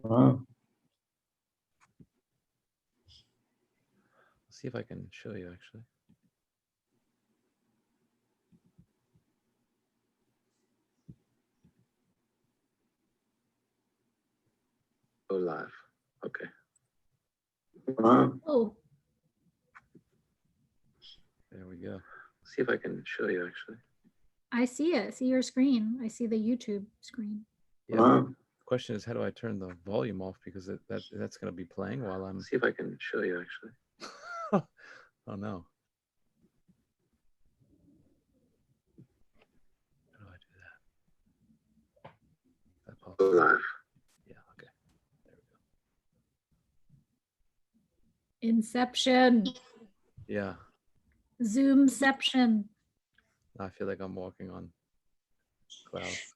Wow. Let's see if I can show you actually. Oh, live. Okay. Wow. Oh, There we go. See if I can show you actually. I see it. I see your screen. I see the YouTube screen. Yeah. Wow. The question is, how do I turn the volume off? Because that's going to be playing while I'm. See if I can show you actually. Oh no. How do I do that? That pops up. Live. Yeah. Okay. There we go. Inception. Yeah. Zoomception. I feel like I'm walking on clouds.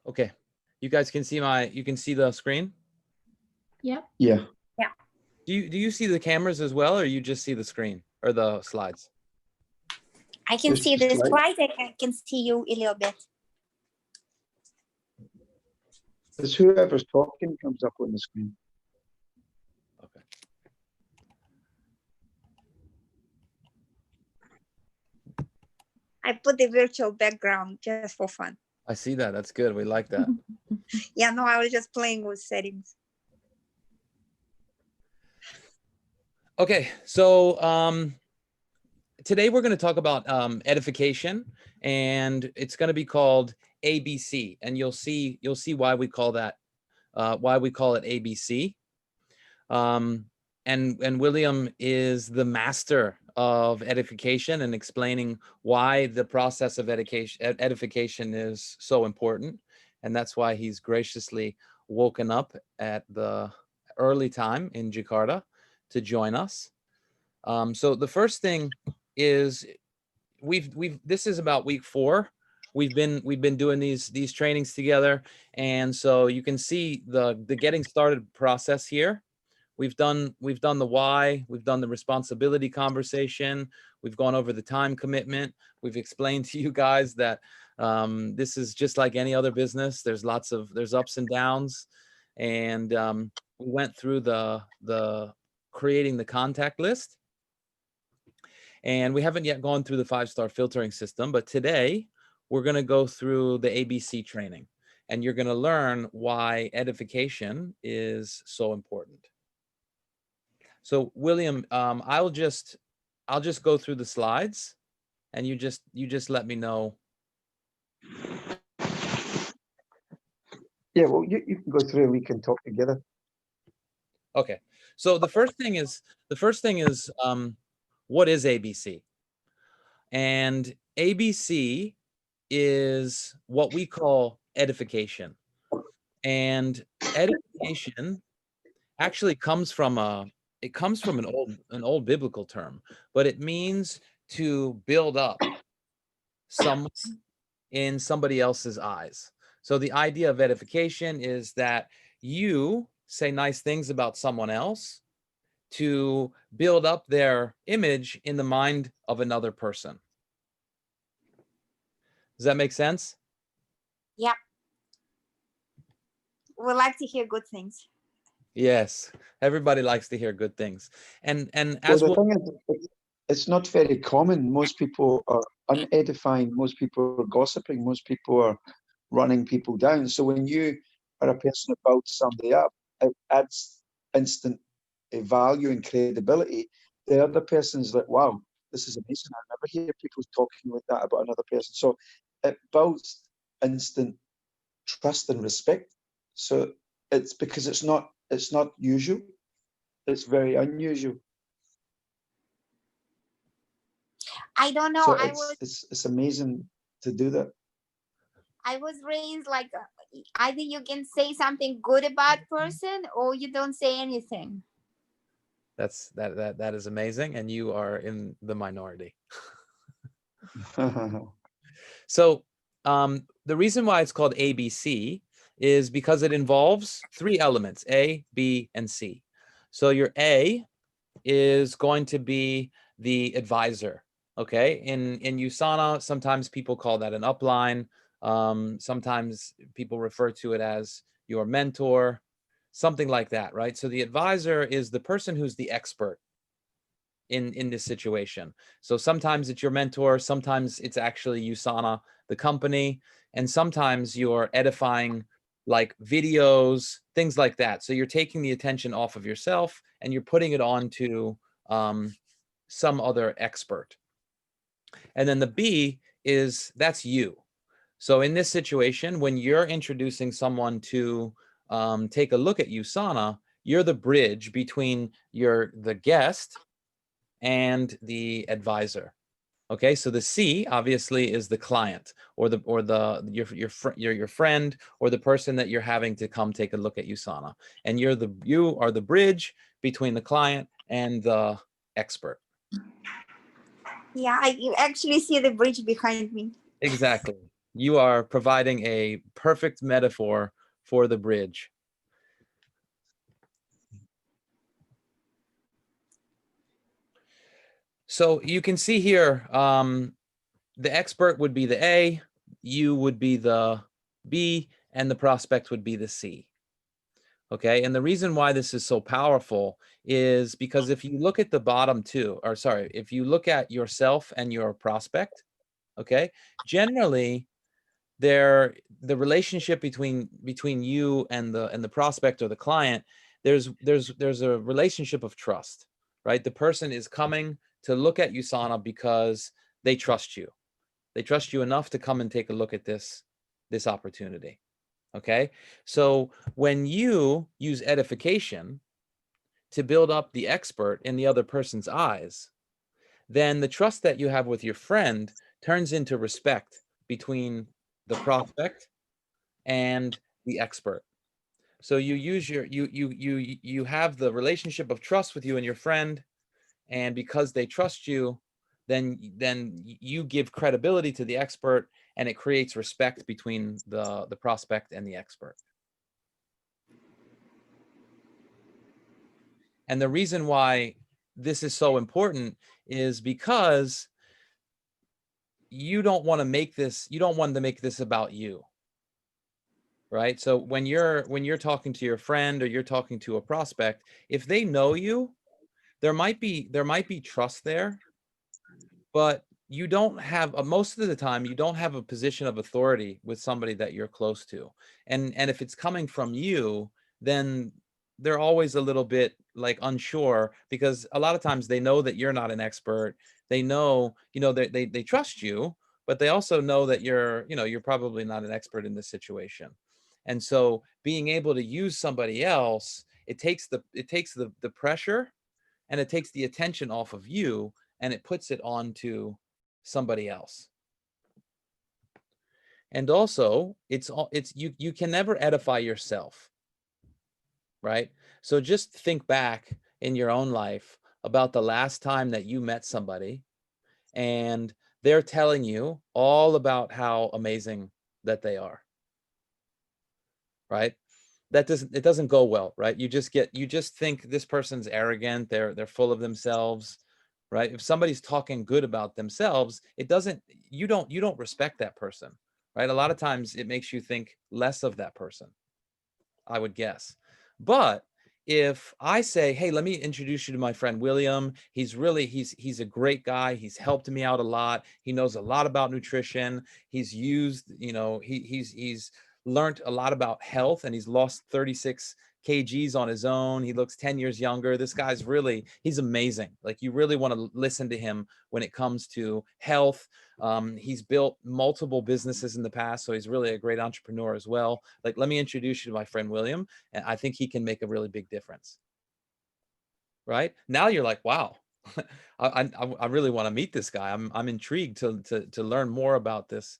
Okay, you guys can see you can see the screen? Yep. Yeah. Yeah. Do you see the cameras as well, or you just see the screen or the slides? I can Just see the slide. slide. I can see you a little bit. It's whoever's talking comes up on the screen. Okay. I put the virtual background just for fun. I see that. That's good. We like that. Yeah, no, I was just playing with settings. Okay, so today we're going to talk about edification, and it's going to be called ABC, and you'll see why we call that why we call it ABC. And William is the master of edification and explaining why the process of edification is so important, and that's why he's graciously woken up at the early time in Jakarta to join us. So the first thing is this is about week 4. We've been doing these trainings together, and so you can see the getting started process here. We've done the why, we've done the responsibility conversation, we've gone over the time commitment, we've explained to you guys that this is just like any other business. There's ups and downs, and we went through the creating the contact list. And we haven't yet gone through the 5-star filtering system, but today we're going to go through the ABC training, and you're going to learn why edification is so important. So William, I'll just go through the slides, and you just let me know. Yeah, well, you can go through and we can talk together. Okay. So the first thing is what is ABC? And ABC is what we call edification. And edification actually comes from an old biblical term, but it means to build up someone in somebody else's eyes. So the idea of edification is that you say nice things about someone else to build up their image in the mind of another person. Does that make sense? Yeah. We like to hear good things. Yes, everybody likes to hear good things. And as well, the thing is, it's not very common. Most people are unedifying. Most people are gossiping. Most people are running people down. So when you are a person that builds somebody up, it adds instant value and credibility. The other person's like, wow, this is amazing. I never hear people talking like that about another person. So it builds instant trust and respect. So it's because it's not usual. It's very unusual. I don't know. So it's amazing to do that. I was raised like either you can say something good about person or you don't say anything. That is amazing, and you are in the minority. So the reason why it's called ABC is because it involves 3 elements, A, B, and C. So your A is going to be the advisor. Okay, in USANA, sometimes people call that an upline. Sometimes people refer to it as your mentor, something like that, right? So the advisor is the person who's the expert in this situation. So sometimes it's your mentor, sometimes it's actually USANA, the company, and sometimes you're edifying like videos, things like that. So you're taking the attention off of yourself and you're putting it on to some other expert. And then the B is, that's you. So in this situation, when you're introducing someone to take a look at USANA, you're the bridge between the guest and the advisor. Okay, so the C obviously is the client or your friend or the person that you're having to come take a look at USANA, and you are the bridge between the client and the expert. Yeah, you actually see the bridge behind me. Exactly. You are providing a perfect metaphor for the bridge. So you can see here, the expert would be the A, you would be the B, and the prospect would be the C. Okay, and the reason why this is so powerful is because if you look at the bottom two, or sorry, if you look at yourself and your prospect, okay, generally the relationship between you and the prospect or the client, there's a relationship of trust, right? The person is coming to look at USANA because they trust you. They trust you enough to come and take a look at this opportunity. Okay, so when you use edification to build up the expert in the other person's eyes, then the trust that you have with your friend turns into respect between the prospect and the expert. So you use you have the relationship of trust with you and your friend, and because they trust you, then you give credibility to the expert, and it creates respect between the prospect and the expert. And the reason why this is so important is because you don't want to make this about you, right? So when you're talking to your friend or you're talking to a prospect, if they know you, there might be trust there, but you don't have most of the time you don't have a position of authority with somebody that you're close to, and if it's coming from you, then they're always a little bit like unsure, because a lot of times they know that you're not an expert. They know, they trust you, but they also know that you're probably not an expert in this situation. And so being able to use somebody else, it takes the pressure, and it takes the attention off of you, and it puts it onto somebody else. And also, you can never edify yourself, right? So just think back in your own life about the last time that you met somebody and they're telling you all about how amazing that they are, right? It doesn't go well, right? You just think this person's arrogant, they're full of themselves, right? If somebody's talking good about themselves, you don't respect that person, right? A lot of times it makes you think less of that person, I would guess. But if I say, hey, let me introduce you to my friend William, he's a great guy, he's helped me out a lot, he knows a lot about nutrition, he's used, he's learned a lot about health, and he's lost 36 kgs on his own. He looks 10 years younger. This guy's he's amazing. Like, you really want to listen to him when it comes to health. He's built multiple businesses in the past, so he's really a great entrepreneur as well. Like, let me introduce you to my friend William, and I think he can make a really big difference. Right? Now you're like, wow, I really want to meet this guy. I'm intrigued to learn more about this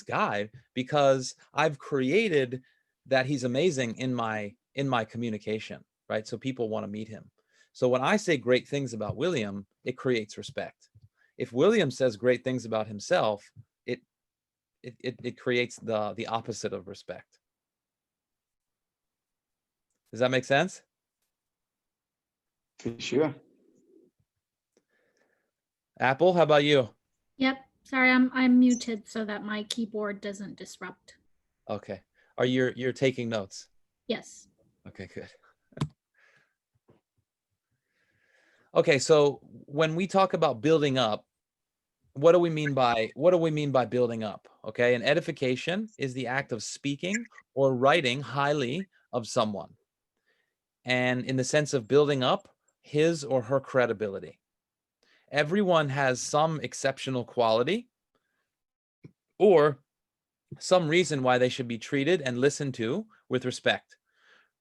guy, because I've created that he's amazing in my communication, right? So people want to meet him. So when I say great things about William, it creates respect. If William says great things about himself, it creates the opposite of respect. Does that make sense? For sure. Apple, how about you? Yep. Sorry, I'm muted so that my keyboard doesn't disrupt. Okay. Are you're taking notes? Yes. Okay, good. Okay, so when we talk about building up, what do we mean by building up? Okay, an edification is the act of speaking or writing highly of someone, and in the sense of building up his or her credibility. Everyone has some exceptional quality or some reason why they should be treated and listened to with respect.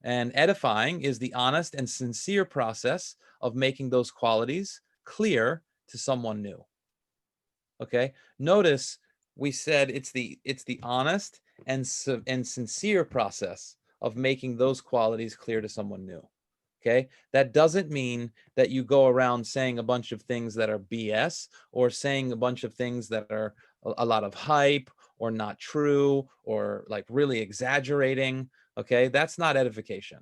And edifying is the honest and sincere process of making those qualities clear to someone new. Okay, notice we said it's the honest and sincere process of making those qualities clear to someone new. Okay, that doesn't mean that you go around saying a bunch of things that are BS, or saying a bunch of things that are a lot of hype or not true, or like really exaggerating. Okay, that's not edification.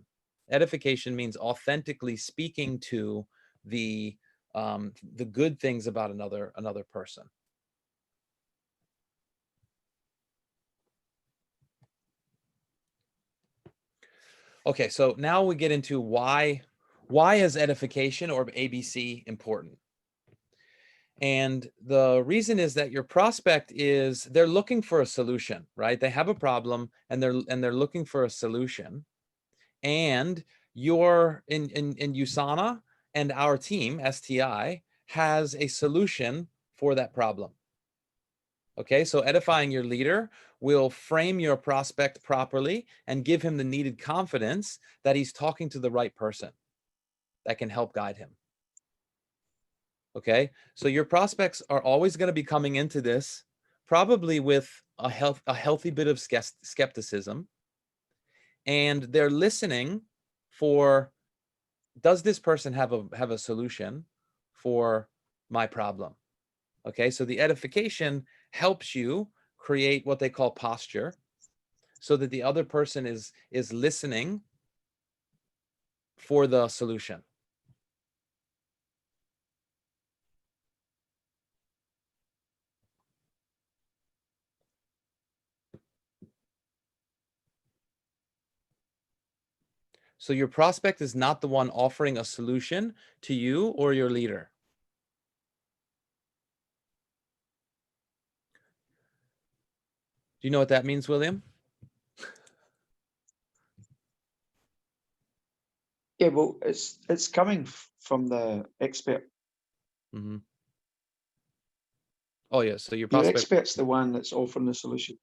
Edification means authentically speaking to the good things about another person. Okay, so now we get into why is edification, or ABC, important? And the reason is that your prospect they're looking for a solution, right? They have a problem and they're looking for a solution. And you're in USANA, and our team, STI, has a solution for that problem. Okay, so edifying your leader will frame your prospect properly and give him the needed confidence that he's talking to the right person that can help guide him. Okay, so your prospects are always going to be coming into this probably with a healthy bit of skepticism, and they're listening for, does this person have a solution for my problem? Okay, so the edification helps you create what they call posture, so that the other person is listening for the solution. So your prospect is not the one offering a solution to you or your leader. Do you know what that means, William? Yeah, well, it's coming from the expert. Mm-hmm. Oh yeah, so your Your prospect. expert's the one that's offering the solution.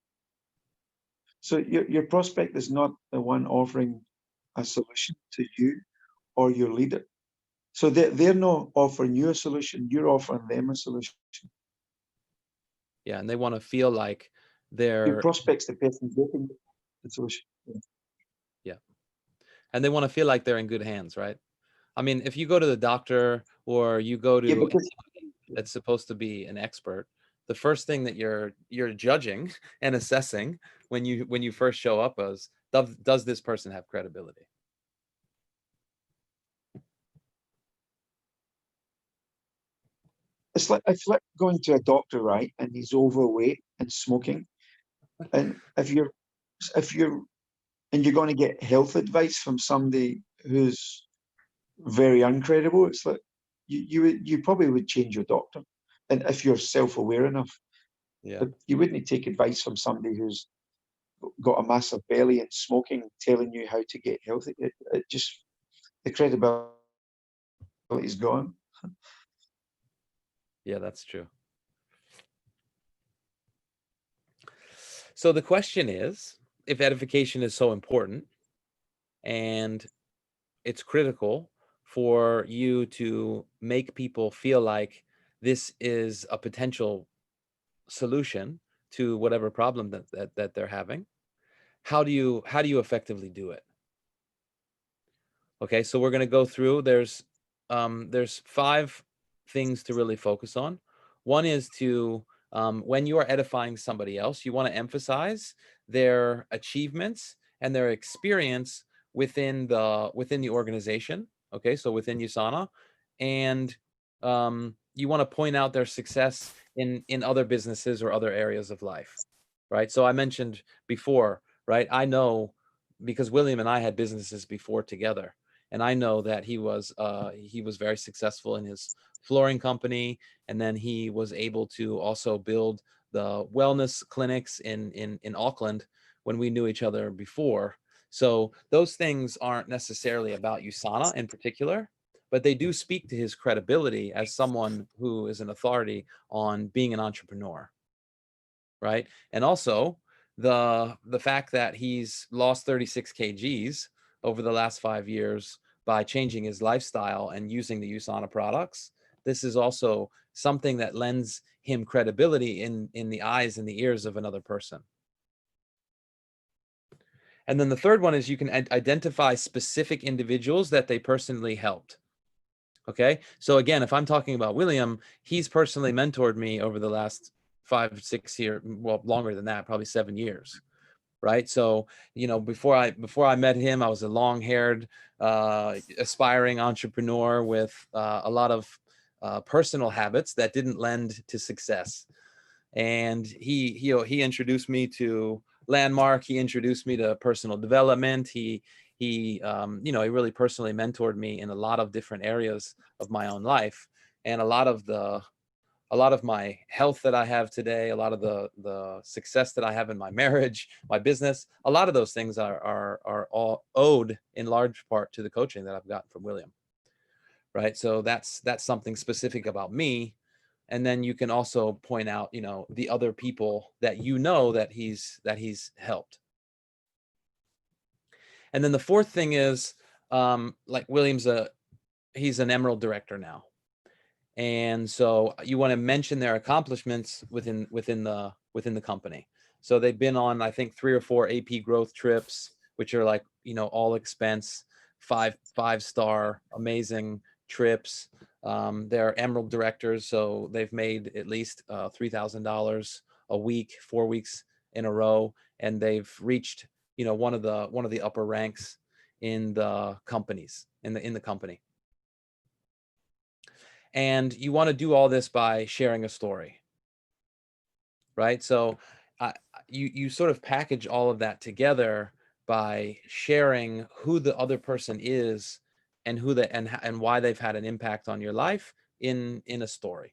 So your prospect is not the one offering a solution to you or your leader. So they're not offering you a solution, you're offering them a solution. Yeah, and they want to feel like Your they're, prospect's the person getting the solution. yeah, and they want to feel like they're in good hands, right? I mean, if you go to the doctor or you go to Yeah, because that's supposed to be an expert, the first thing that you're judging and assessing when you first show up is, does this person have credibility? it's like going to a doctor, right? And he's overweight and smoking. And if you're and you're going to get health advice from somebody who's very uncredible, it's like you probably would change your doctor. And if you're self-aware enough, Yeah. but you wouldn't take advice from somebody who's got a massive belly and smoking, telling you how to get healthy. It just, the credibility is gone. Yeah, that's true. So the question is, if edification is so important and it's critical for you to make people feel like this is a potential solution to whatever problem that they're having, how do you effectively do it? Okay, so we're going to go through. There's 5 things to really focus on. One is to when you are edifying somebody else, you want to emphasize their achievements and their experience within the organization. Okay, so within USANA, and you want to point out their success in other businesses or other areas of life, right? So I mentioned before, right? I know because William and I had businesses before together, and I know that he was very successful in his flooring company, and then he was able to also build the wellness clinics in Auckland when we knew each other before. So those things aren't necessarily about USANA in particular, but they do speak to his credibility as someone who is an authority on being an entrepreneur, right? And also the fact that he's lost 36 kgs over the last 5 years by changing his lifestyle and using the USANA products. This is also something that lends him credibility in the eyes and the ears of another person. And then the third one is you can identify specific individuals that they personally helped. Okay, so again, if I'm talking about William, he's personally mentored me over the last 5, 6 years, well, longer than that, probably 7 years, right? So, you know, before I met him, I was a long-haired, aspiring entrepreneur with a lot of personal habits that didn't lend to success. And he introduced me to Landmark. He introduced me to personal development. He really personally mentored me in a lot of different areas of my own life, and a lot of my health that I have today, a lot of the success that I have in my marriage, my business, a lot of those things are all owed in large part to the coaching that I've gotten from William. Right. So that's something specific about me. And then you can also point out, you know, the other people that you know that he's helped. And then the fourth thing is, like William's he's an Emerald director now. And so you want to mention their accomplishments within the company. So they've been on, I think, 3 or 4 AP growth trips, which are like, you know, all expense, five-star amazing trips. They're Emerald directors, so they've made at least $3,000 a week, 4 weeks in a row, and they've reached, you know, one of the upper ranks in the companies in the company. And you want to do all this by sharing a story, right? So you sort of package all of that together by sharing who the other person is and and why they've had an impact on your life in a story,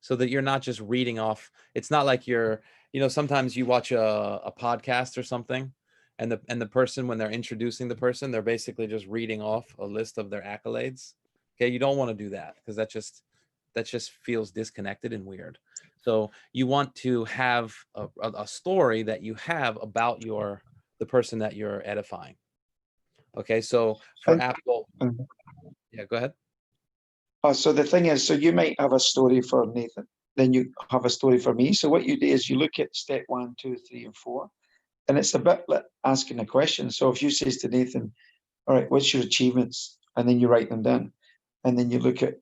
so that you're not just reading off. It's not like you're, you know, sometimes you watch a podcast or something, and the person, when they're introducing the person, they're basically just reading off a list of their accolades. Okay, you don't want to do that, because that just feels disconnected and weird. So you want to have a story that you have about the person that you're edifying. Okay, so for Apple, yeah, go ahead. So the thing is, so you might have a story for Nathan, then you have a story for me. So what you do is you look at step 1, 2, 3, and 4, and it's a bit like asking a question. So if you says to Nathan, all right, what's your achievements? And then you write them down, and then you look at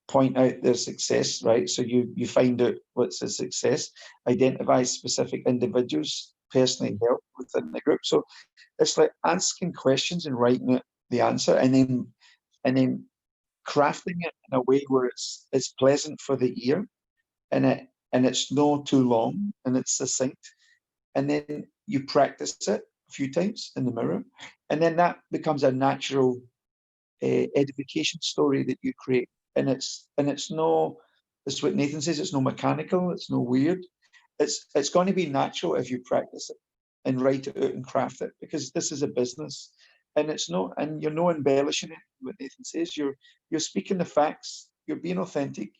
point out their success, right? So you find out what's a success, identify specific individuals personally help within the group. So it's like asking questions and writing out the answer, and then crafting it in a way where it's pleasant for the ear, and it's not too long, and it's succinct, and then you practice it a few times in the mirror, and then that becomes a natural edification story that you create. And it's no, it's what Nathan says, it's no mechanical, it's no weird. It's going to be natural if you practice it and write it out and craft it, because this is a business, and it's no, and you're no embellishing it. What Nathan says, you're speaking the facts, you're being authentic,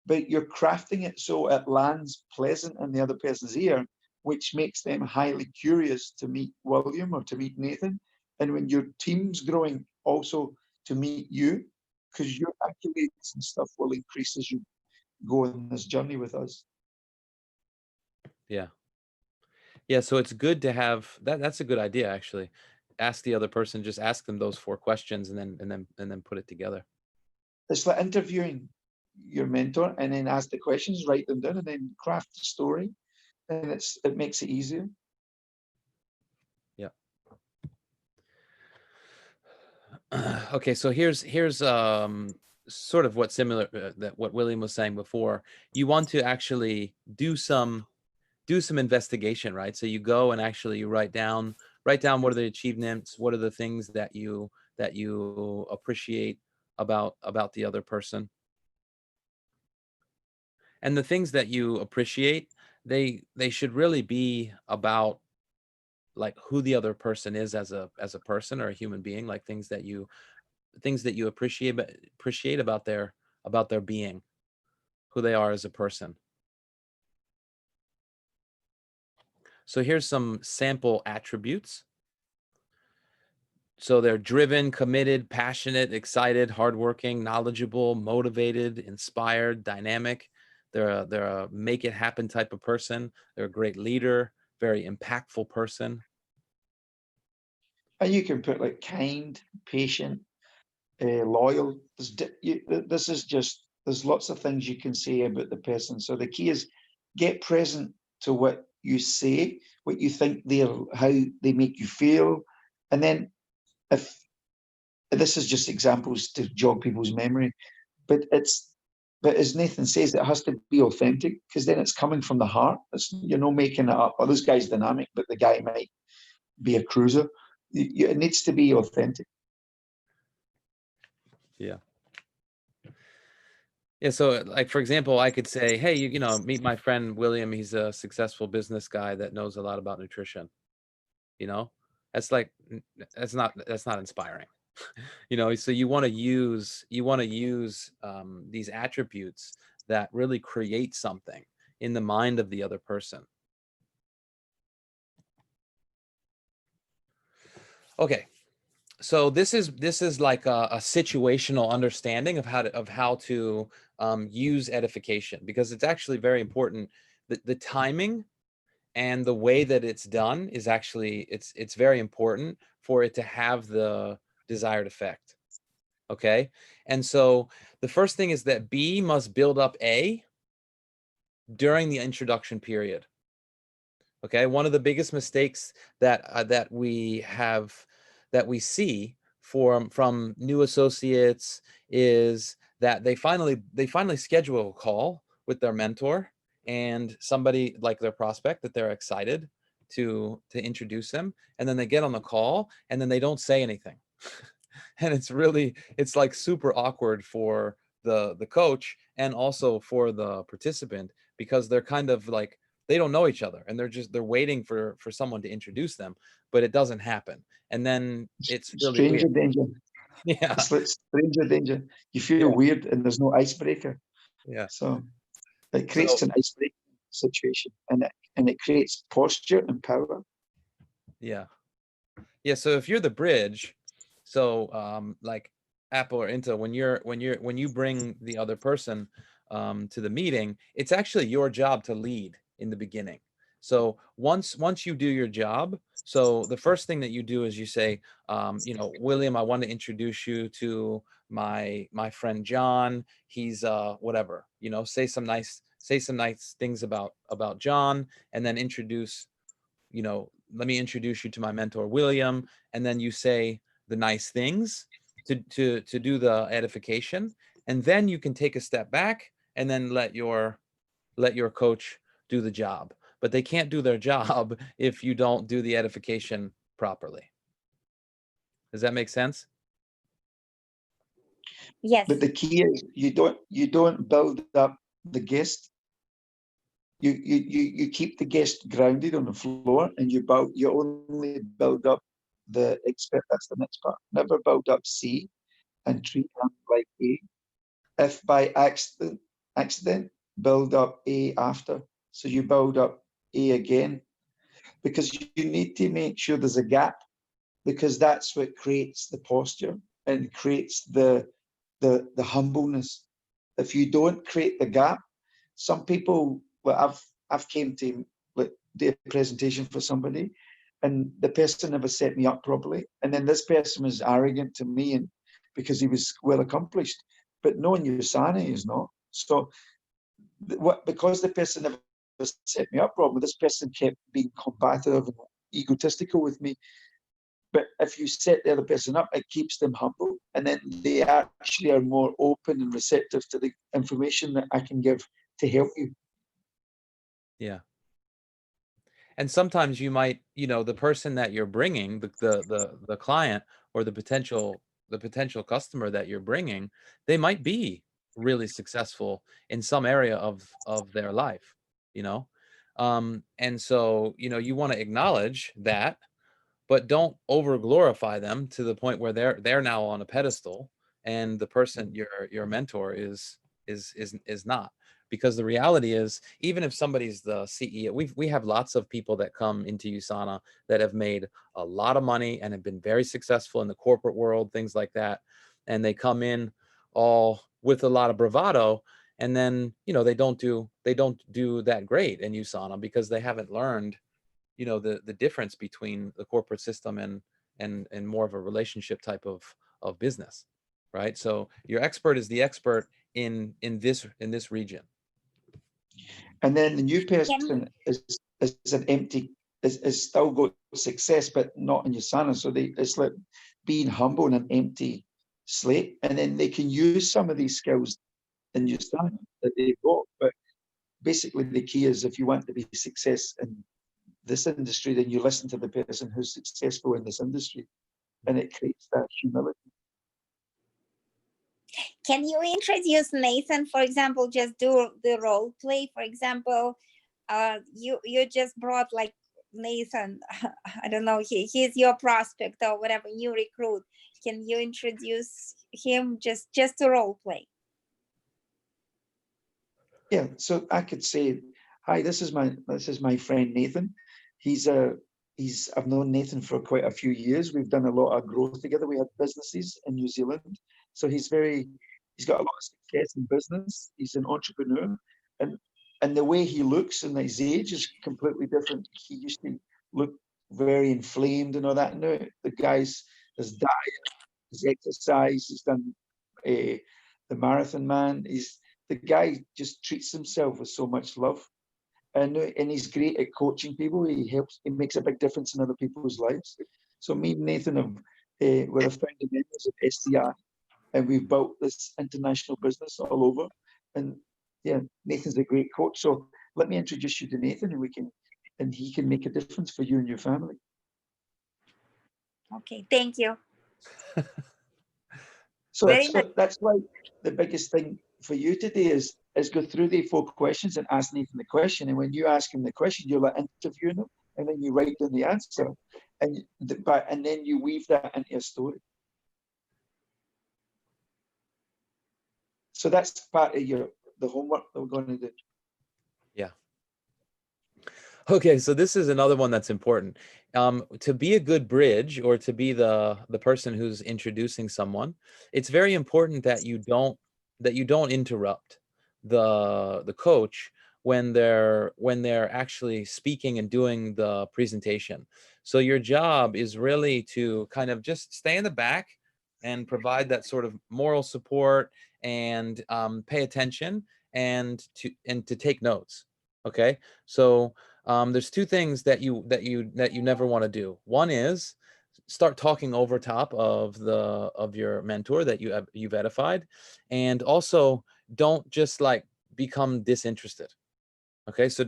but you're crafting it so it lands pleasant in the other person's ear, which makes them highly curious to meet William or to meet Nathan, and when your team's growing, also to meet you, because your accolades and stuff will increase as you go on this journey with us. Yeah. Yeah, so it's good to have that. That's a good idea, actually. Ask the other person, just ask them those 4 questions and then put it together. It's like interviewing your mentor and then ask the questions, write them down, and then craft the story. And it makes it easier. Yeah. Okay, so here's sort of what similar that what William was saying before. You want to actually do some investigation, right? So you go and actually you write down what are the achievements, what are the things that you appreciate about the other person. And the things that you appreciate, they should really be about like who the other person is as a person or a human being, like things that you appreciate about their being, who they are as a person. So here's some sample attributes. So they're driven, committed, passionate, excited, hardworking, knowledgeable, motivated, inspired, dynamic. They're a make it happen type of person. They're a great leader, very impactful person. And you can put like kind, patient, loyal. This is just, there's lots of things you can say about the person. So the key is get present to what you say, what you think how they make you feel. And then if this is just examples to jog people's memory, but as Nathan says, it has to be authentic, because then it's coming from the heart. You're not making it up. Well, this guy's dynamic, but the guy might be a cruiser. It needs to be authentic. Yeah. Yeah. So like, for example, I could say, hey, you know, meet my friend William. He's a successful business guy that knows a lot about nutrition. You know, that's like, that's not inspiring. You know, so you want to use these attributes that really create something in the mind of the other person. Okay, so this is like a situational understanding of how to use edification, because it's actually very important. The timing and the way that it's done is actually it's very important for it to have the desired effect. Okay, and so the first thing is that B must build up A during the introduction period. Okay, one of the biggest mistakes that we see from new associates is that they finally schedule a call with their mentor and somebody like their prospect that they're excited to introduce them, and then they get on the call and then they don't say anything. And it's like super awkward for the coach and also for the participant, because they're kind of like, they don't know each other and they're waiting for someone to introduce them, but it doesn't happen. And then it's really Stranger weird. danger. Yeah. It's like stranger danger. You feel weird and there's no icebreaker. Yeah. So it creates an icebreaker situation, and it creates posture and power. Yeah. Yeah. So if you're the bridge, so like Apple or Intel, when you bring the other person to the meeting, it's actually your job to lead in the beginning. So once you do your job, so the first thing that you do is you say, you know, William, I want to introduce you to my friend John. He's whatever, you know, say some nice things about John, and then introduce, you know, let me introduce you to my mentor William, and then you say the nice things to do the edification, and then you can take a step back and then let your coach do the job. But they can't do their job if you don't do the edification properly. Does that make sense? Yes. But the key is you don't build up the guest. You keep the guest grounded on the floor, and you only build up the expert. That's the next part. Never build up C and treat them like A. If by accident, build up A after. So you build up A again, because you need to make sure there's a gap because that's what creates the posture and creates the humbleness. If you don't create the gap, some people, well, I've came to like do a presentation for somebody, and the person never set me up properly, and then this person was arrogant to me, and because he was well accomplished, but knowing USANA is not. So because the person never set me up properly, this person kept being combative and egotistical with me. But if you set the other person up, it keeps them humble, and then they actually are more open and receptive to the information that I can give to help you. Yeah. And sometimes you might, you know, the person that you're bringing, the client or the potential customer that you're bringing, they might be really successful in some area of their life, you know. And so, you know, you want to acknowledge that, but don't over glorify them to the point where they're now on a pedestal, and the person your mentor is not. Because the reality is, even if somebody's the CEO, we have lots of people that come into USANA that have made a lot of money and have been very successful in the corporate world, things like that, and they come in all with a lot of bravado, and then, you know, they don't do that great in USANA because they haven't learned, you know, the difference between the corporate system and more of a relationship type of business, right? So your expert is the expert in this region. And then the new person is an empty, is still got success, but not in USANA. So it's like being humble in an empty slate, and then they can use some of these skills in USANA that they've got. But basically, the key is, if you want to be success in this industry, then you listen to the person who's successful in this industry, and it creates that humility. Can you introduce Nathan, for example, just do the role play? For example, you just brought like Nathan, I don't know, he's your prospect or whatever, new recruit. Can you introduce him, just a role play? Yeah, so I could say, hi, this is my friend Nathan. I've known Nathan for quite a few years. We've done a lot of growth together. We had businesses in New Zealand. So he's got a lot of success in business. He's an entrepreneur, and the way he looks and his age is completely different. He used to look very inflamed and all that. Now the guy's, his diet, his exercise, he's done the marathon man. The guy just treats himself with so much love, and he's great at coaching people. He makes a big difference in other people's lives. So me and Nathan we're a founding members of STI, and we've built this international business all over. And yeah, Nathan's a great coach. So let me introduce you to Nathan, and he can make a difference for you and your family. Okay, thank you. So that's why the biggest thing for you today is go through the 4 questions and ask Nathan the question. And when you ask him the question, you're like interviewing him, and then you write down the answer, and then you weave that into a story. So that's part of the homework that we're going to do. Yeah. Okay, so this is another one that's important. To be a good bridge, or to be the person who's introducing someone, it's very important that you don't interrupt the coach when they're actually speaking and doing the presentation. So your job is really to kind of just stay in the back and provide that sort of moral support, and pay attention, and to take notes. Okay, so there's 2 things that you never want to do. One is start talking over top of your mentor that you've edified, and also don't just like become disinterested. Okay, so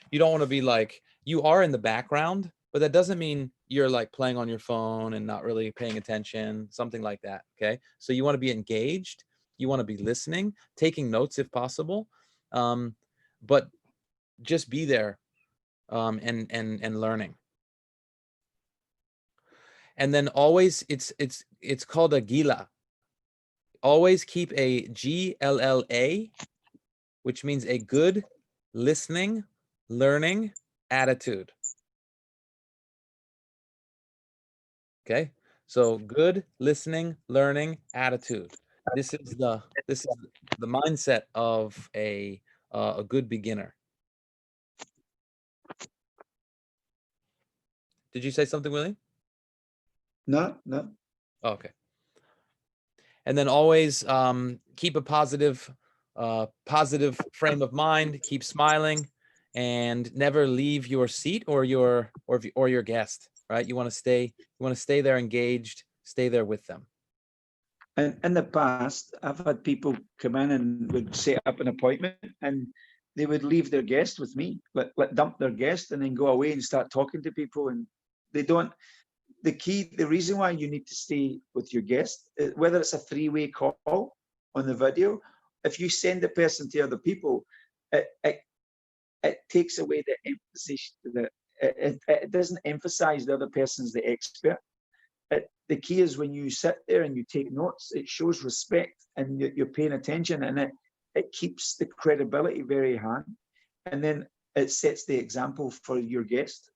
you don't want to be like, you are in the background, but that doesn't mean you're like playing on your phone and not really paying attention, something like that. Okay, so you want to be engaged, you want to be listening, taking notes if possible, but just be there, and learning. And then always, it's called a gila. Always keep a GLLA, which means a good listening, learning attitude. Okay, so good listening, learning, attitude. This is the mindset of a good beginner. Did you say something, William? No, no. Oh, okay. And then always keep a positive frame of mind. Keep smiling, and never leave your seat or your guest. Right? You want to stay there engaged. Stay there with them. And in the past, I've had people come in and would set up an appointment, and they would leave their guest with me, like dump their guest, and then go away and start talking to people. And they don't. The reason why you need to stay with your guest, whether it's a three-way call on the video, if you send the person to other people, it takes away the emphasis. It doesn't emphasize the other person's the expert. The key is when you sit there and you take notes, it shows respect and you're paying attention, and it keeps the credibility very high. And then it sets the example for your guest.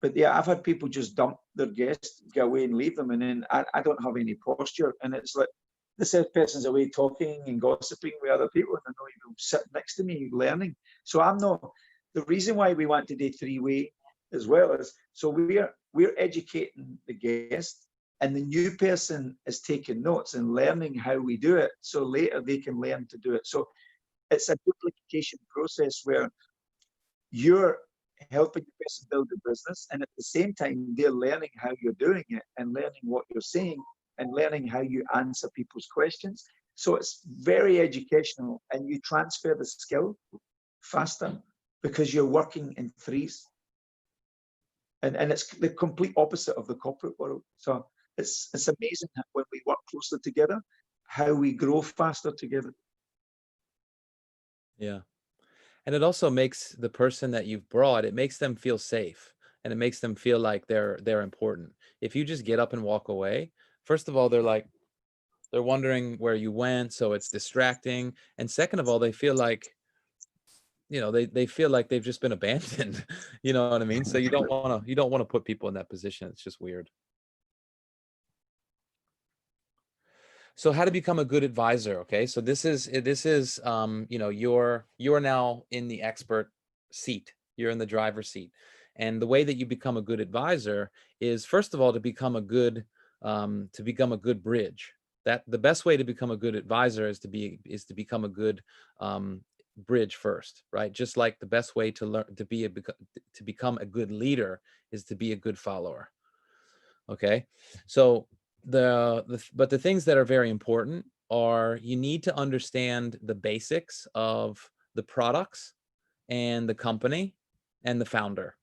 But yeah, I've had people just dump their guests, go away and leave them, and then I don't have any posture. And it's like, this person's away talking and gossiping with other people, and they're not even sitting next to me learning. So I'm not, the reason why we want to do three-way as well is, so we're educating the guest, and the new person is taking notes and learning how we do it, so later they can learn to do it. So it's a duplication process where you're helping the person build a business, and at the same time they're learning how you're doing it and learning what you're saying and learning how you answer people's questions. So it's very educational, and you transfer the skill faster because you're working in threes. And it's the complete opposite of the corporate world. So it's amazing when we work closely together, how we grow faster together. Yeah. And it also makes the person that you've brought, it makes them feel safe, and it makes them feel like they're important. If you just get up and walk away, first of all, they're wondering where you went, so it's distracting. And second of all, they feel like, they feel like they've just been abandoned. You know what I mean? So you don't want to put people in that position. It's just weird. So how to become a good advisor? Okay, so this is you're now in the expert seat. You're in the driver's seat, and the way that you become a good advisor is, first of all, to become a good bridge. That the best way to become a good advisor is to become a good bridge first, right? Just like the best way to learn to become a good leader is to be a good follower. Okay, so but the things that are very important are, you need to understand the basics of the products and the company and the founder.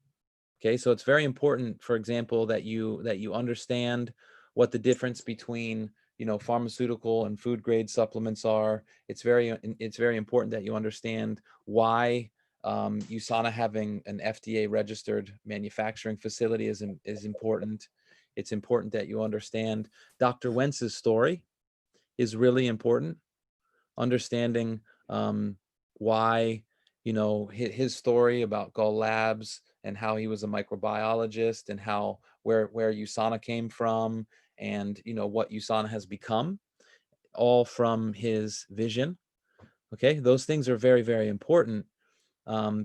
Okay, so it's very important, for example, that you understand what the difference between pharmaceutical and food grade supplements are. It's very important that you understand why USANA having an FDA registered manufacturing facility is important. It's important that you understand Dr. Wentz's story is really important. Understanding why, his story about Gull Labs and how he was a microbiologist, and how where USANA came from, and what USANA has become, all from his vision. Okay, those things are very, very important,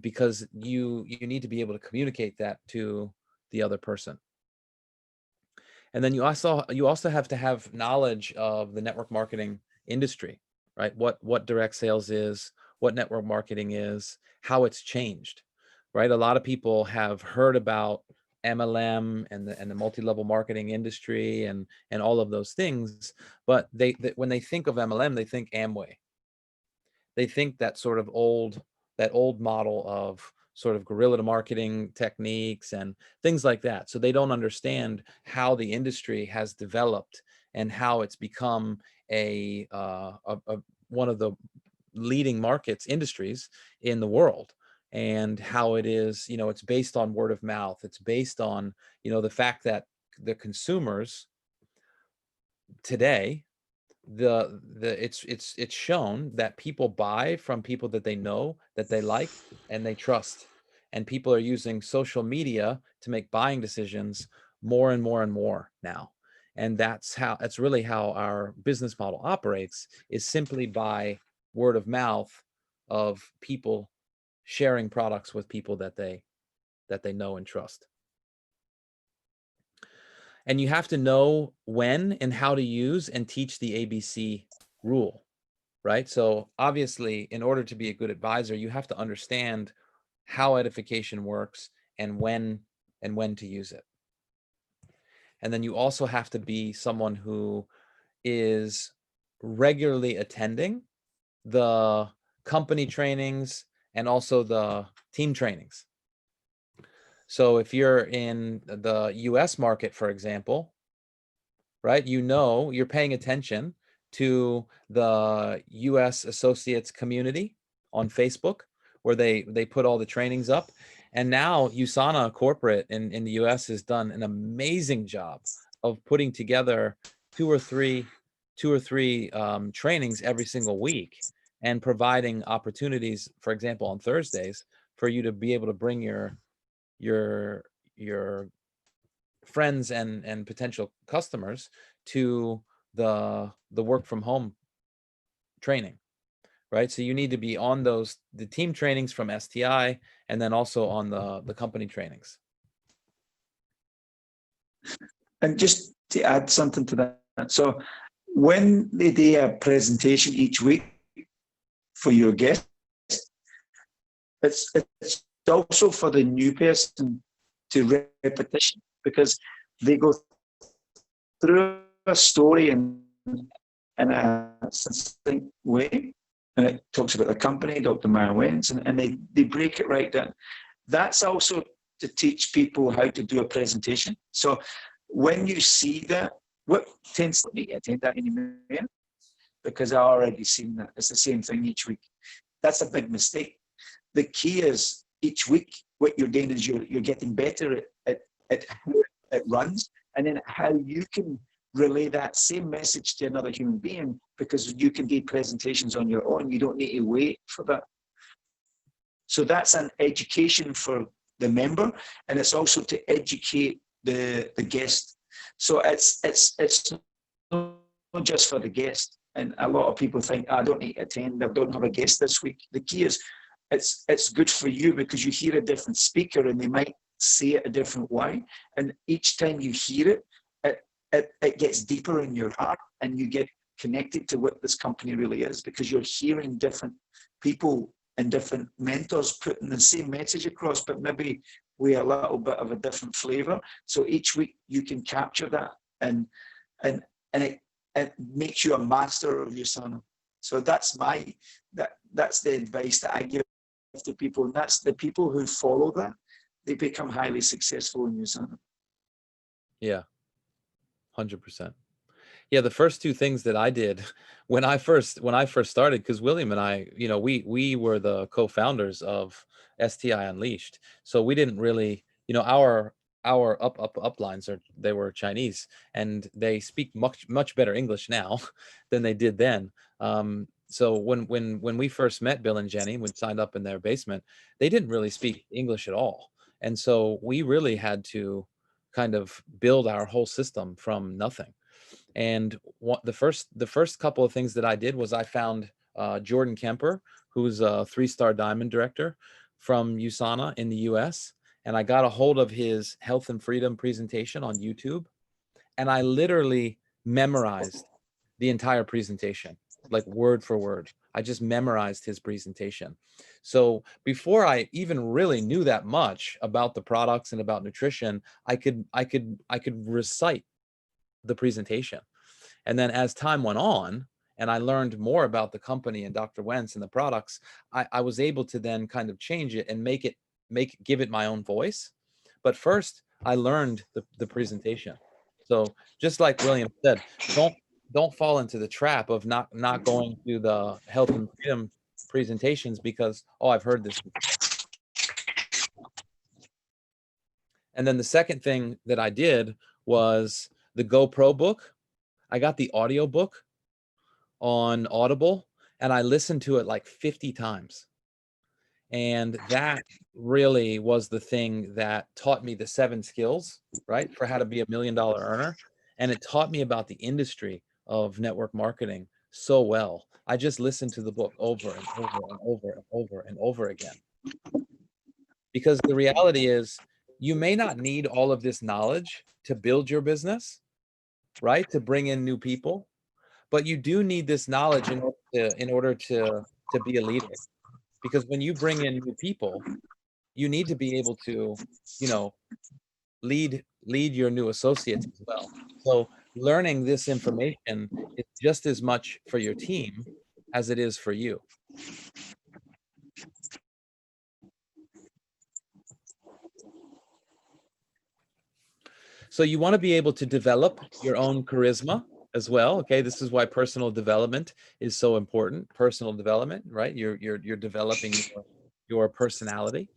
because you need to be able to communicate that to the other person. And then you also have to have knowledge of the network marketing industry, right? What direct sales is, what network marketing is, how it's changed, right? A lot of people have heard about MLM and the multi-level marketing industry and all of those things, but when they think of MLM, they think Amway. They think that old model of sort of guerrilla marketing techniques and things like that. So they don't understand how the industry has developed and how it's become one of the leading industries in the world, and how it is, it's based on word of mouth. It's based on, the fact that the consumers today, it's shown that people buy from people that they know, that they like, and they trust. And people are using social media to make buying decisions more and more and more now. And that's really how our business model operates, is simply by word of mouth of people sharing products with people that they know and trust. And you have to know when and how to use and teach the ABC rule, right? So obviously, in order to be a good advisor, you have to understand how edification works and when to use it. And then you also have to be someone who is regularly attending the company trainings and also the team trainings. So if you're in the US market, for example, right, you're paying attention to the US Associates community on Facebook, where they put all the trainings up. And now USANA corporate in the US has done an amazing job of putting together two or three trainings every single week, and providing opportunities, for example, on Thursdays, for you to be able to bring your friends and potential customers to the work from home training, right? So you need to be on the team trainings from STI, and then also on the company trainings. And just to add something to that, so when they do a presentation each week for your guest, it's also for the new person to repetition, because they go through a story in a succinct way, and it talks about the company, Dr. Marion Wentz, and they break it right down. That's also to teach people how to do a presentation. So when you see that, what tends to be attend that anymore, because I already seen that. It's the same thing each week. That's a big mistake. The key is each week, what you're doing is you're getting better at how it runs, and then how you can relay that same message to another human being, because you can do presentations on your own. You don't need to wait for that. So that's an education for the member, and it's also to educate the guest. So it's not just for the guest. And a lot of people think, I don't need to attend, I don't have a guest this week. The key is it's good for you, because you hear a different speaker and they might say it a different way. And each time you hear it gets deeper in your heart, and you get connected to what this company really is, because you're hearing different people and different mentors putting the same message across, but maybe with a little bit of a different flavor. So each week you can capture that, and it makes you a master of USANA. So that's the advice that I give to people, and that's the people who follow that, they become highly successful in USANA. Yeah, 100%. Yeah, the first two things that I did when I first started, because William and I, we were the co-founders of STI Unleashed, so we didn't really, our uplines they were Chinese, and they speak much better English now than they did then. So when we first met Bill and Jenny, when signed up in their basement, they didn't really speak English at all, and so we really had to kind of build our whole system from nothing. And the first couple of things that I did was I found Jordan Kemper, who's a 3-star diamond director from USANA in the US. And I got a hold of his Health and Freedom presentation on YouTube. And I literally memorized the entire presentation, like word for word. I just memorized his presentation. So before I even really knew that much about the products and about nutrition, I could recite the presentation. And then as time went on and I learned more about the company and Dr. Wentz and the products, I was able to then kind of change it and give it my own voice. But first I learned the presentation. So just like William said, don't fall into the trap of not going to the Health and Freedom presentations because, oh, I've heard this before. And then the second thing that I did was the GoPro book. I got the audio book on Audible, and I listened to it like 50 times. And that really was the thing that taught me the 7 skills, right, for how to be $1 million earner. And it taught me about the industry of network marketing so well. I just listened to the book over and over and over and over and over again. Because the reality is, you may not need all of this knowledge to build your business, right, to bring in new people, but you do need this knowledge in order to be a leader. Because when you bring in new people, you need to be able to, you know, lead your new associates as well. So learning this information is just as much for your team as it is for you. So you want to be able to develop your own charisma as well. Okay, this is why personal development is so important. Personal development, right? You're developing your personality.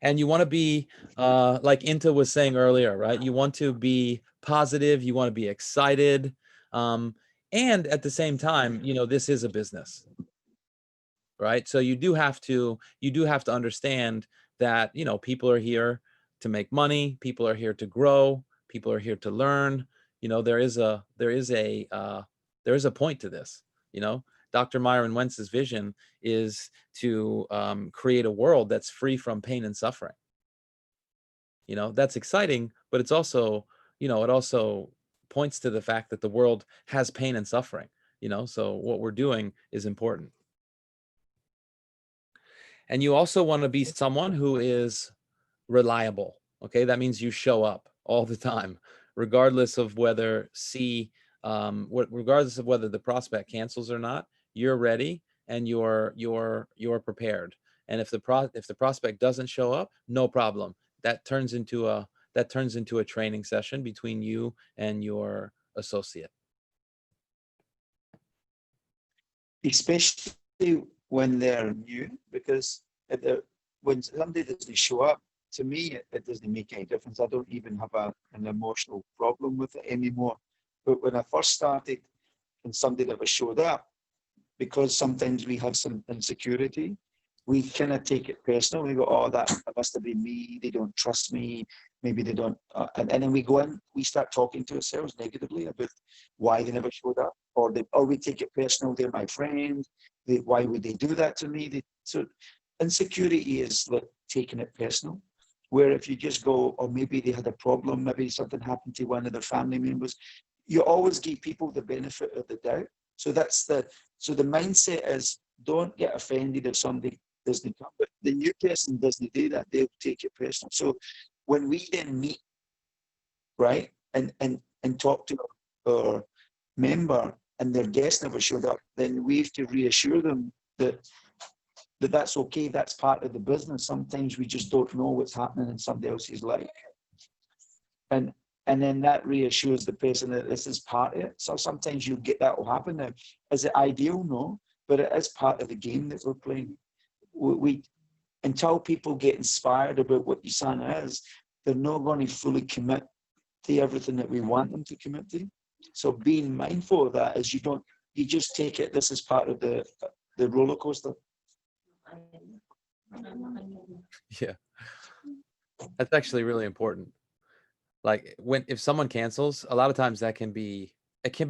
And you want to be, like Inta was saying earlier, right? You want to be positive. You want to be excited. And at the same time, you know, this is a business, right? So you do have to understand that, you know, people are here to make money. People are here to grow. People are here to learn. You know, there is a point to this, you know. Dr. Myron Wentz's vision is to create a world that's free from pain and suffering. You know, that's exciting, but it's also, you know, it also points to the fact that the world has pain and suffering, you know, so what we're doing is important. And you also want to be someone who is reliable. Okay, that means you show up all the time, regardless of whether regardless of whether the prospect cancels or not. You're ready and you're prepared. And if the prospect doesn't show up, no problem. That turns into a training session between you and your associate. Especially when they're new, because when somebody doesn't show up, to me, it doesn't make any difference. I don't even have an emotional problem with it anymore. But when I first started and somebody never showed up, because sometimes we have some insecurity, we kind of take it personal. We go, oh, that must have been me. They don't trust me. Maybe they don't. And then we go in, we start talking to ourselves negatively about why they never showed up. Or we take it personal. They're my friend. Why would they do that to me? So insecurity is like taking it personal. Where if you just go, or maybe they had a problem, maybe something happened to one of their family members, you always give people the benefit of the doubt. So the mindset is, don't get offended if somebody doesn't come. But the new person doesn't do that. They'll take it personal. So when we then meet, right, and talk to our member and their guest never showed up, then we have to reassure them that that's okay. That's part of the business. Sometimes we just don't know what's happening in somebody else's life. And then that reassures the person that this is part of it. So sometimes you get that will happen. Now, is it ideal? No, but it is part of the game that we're playing. We until people get inspired about what USANA is, they're not going to fully commit to everything that we want them to commit to. So being mindful of that is you just take it. This is part of the roller coaster. Yeah, that's actually really important. Like if someone cancels, a lot of times it can be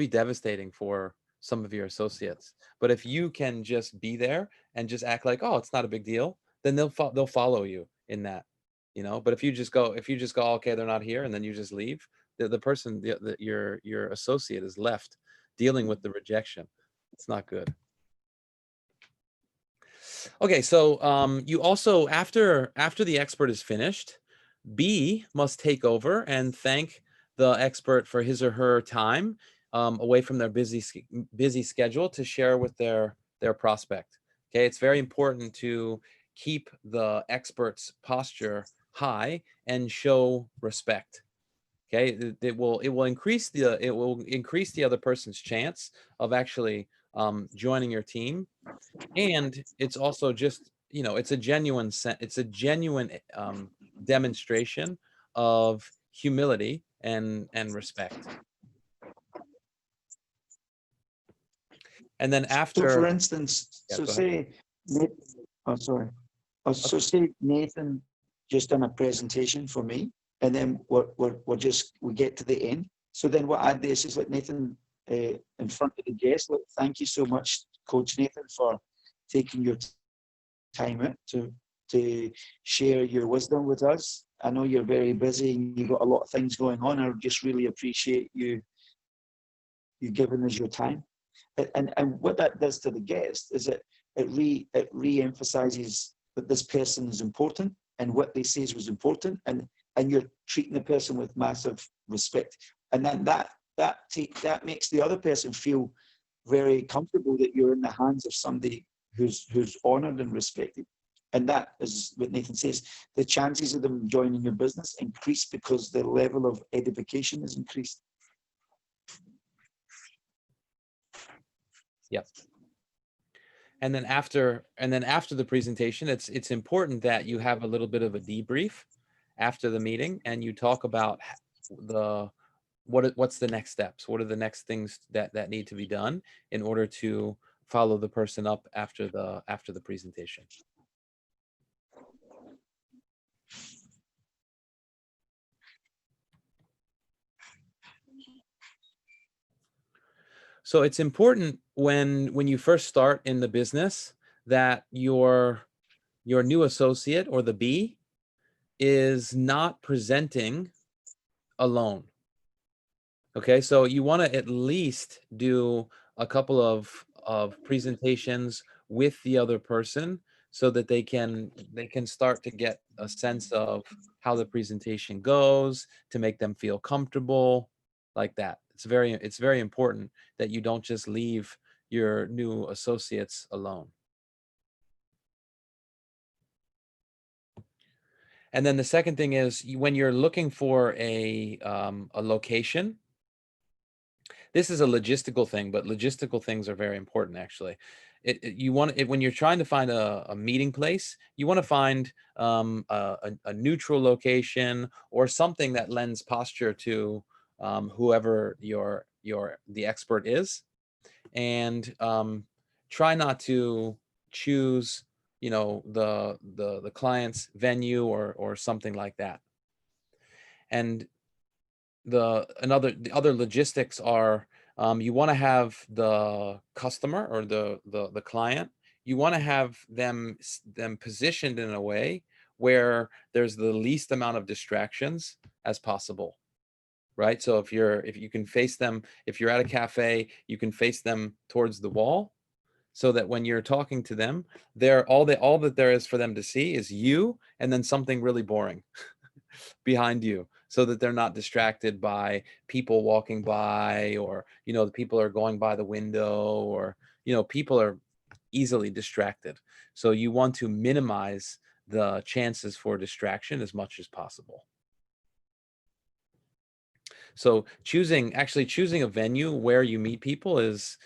devastating for some of your associates. But if you can just be there and just act like, oh, it's not a big deal, then they'll follow you in that, you know. But if you just go, okay, they're not here, and then you just leave, the person, your associate is left dealing with the rejection. It's not good. Okay, so you also, after the expert is finished, B must take over and thank the expert for his or her time away from their busy schedule to share with their prospect. Okay, it's very important to keep the expert's posture high and show respect. Okay, it will increase the other person's chance of actually joining your team, and it's also just, you know, it's a genuine demonstration of humility and respect. And then after, So for instance, yeah, so go ahead. say, oh, sorry. Oh, so say Nathan just done a presentation for me, and then we get to the end. So then what I do is just let Nathan in front of the guest, like, thank you so much, Coach Nathan, for taking your time out to share your wisdom with us. I know you're very busy and you've got a lot of things going on. I just really appreciate you giving us your time. And what that does to the guest is it re-emphasizes that this person is important and what they say was important, and you're treating the person with massive respect. And then that makes the other person feel very comfortable that you're in the hands of somebody who's honored and respected. And that is what Nathan says. The chances of them joining your business increase because the level of edification is increased. Yep. And then after the presentation, it's important that you have a little bit of a debrief after the meeting, and you talk about what's the next steps, what are the next things that need to be done in order to follow the person up after the presentation. So it's important when you first start in the business that your new associate, or the B, is not presenting alone. Okay, so you want to at least do a couple of presentations with the other person so that they can start to get a sense of how the presentation goes, to make them feel comfortable, like that. It's very important that you don't just leave your new associates alone. And then the second thing is, when you're looking for a location, this is a logistical thing, but logistical things are very important, actually. When you're trying to find a meeting place, you want to find a neutral location, or something that lends posture to whoever the expert is, and try not to choose the client's venue or something like that. And the other logistics are, you want to have the customer, or the client, you want to have them positioned in a way where there's the least amount of distractions as possible, right? So if you can face them, if you're at a cafe, you can face them towards the wall, so that when you're talking to them, all that there is for them to see is you, and then something really boring behind you, so that they're not distracted by people walking by, or the people are going by the window, or people are easily distracted. So you want to minimize the chances for distraction as much as possible. So choosing a venue where you meet people is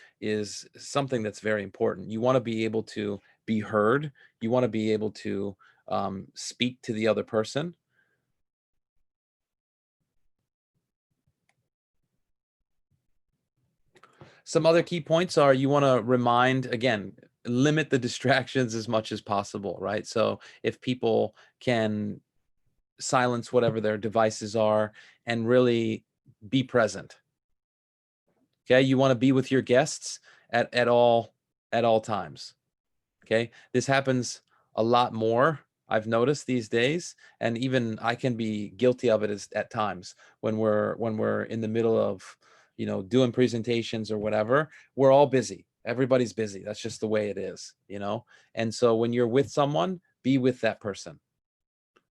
something that's very important. You want to be able to be heard. You want to be able to speak to the other person. Some other key points are, you want to limit the distractions as much as possible, right? So if people can silence whatever their devices are and really be present. Okay, you want to be with your guests at all times. Okay, this happens a lot more, I've noticed, these days, and even I can be guilty of it at times when we're in the middle of doing presentations or whatever. We're all busy. Everybody's busy. That's just the way it is, And so when you're with someone, be with that person.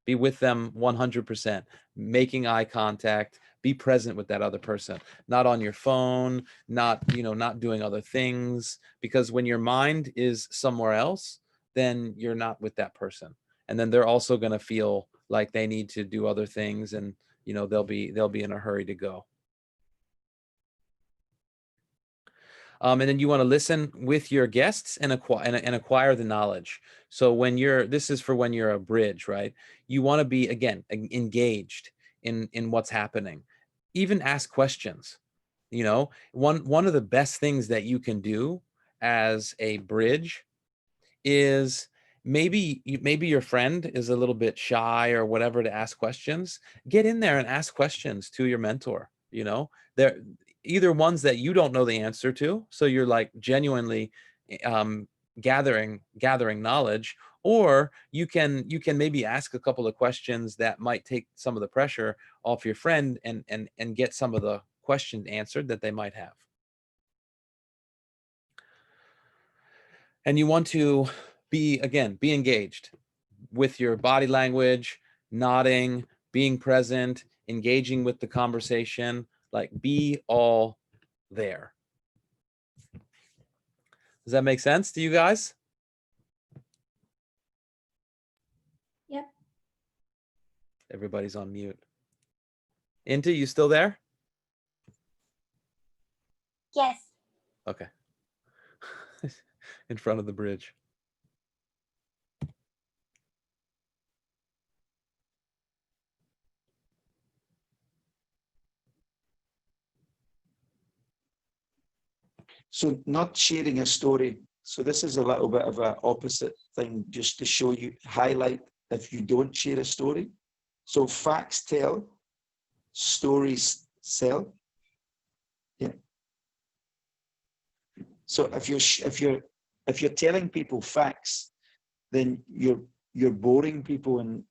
Be with them 100%, making eye contact, be present with that other person, not on your phone, not doing other things, because when your mind is somewhere else, then you're not with that person. And then they're also going to feel like they need to do other things, and they'll be in a hurry to go. And then you want to listen with your guests and acquire the knowledge. So this is for when you're a bridge, right? You want to be, again, engaged in what's happening. Even ask questions. One of the best things that you can do as a bridge is maybe your friend is a little bit shy or whatever to ask questions. Get in there and ask questions to your mentor. You know, they're either ones that you don't know the answer to, so you're like genuinely gathering knowledge, or you can maybe ask a couple of questions that might take some of the pressure off your friend and get some of the questions answered that they might have. And you want to be engaged with your body language, nodding, being present, engaging with the conversation, like be all there. Does that make sense to you guys? Yep. Everybody's on mute. Inti, you still there? Yes. Okay. In front of the bridge. So not sharing a story. So this is a little bit of an opposite thing, just to show you, highlight if you don't share a story. So facts tell, stories sell. Yeah. So if you're telling people facts, then you're boring people, and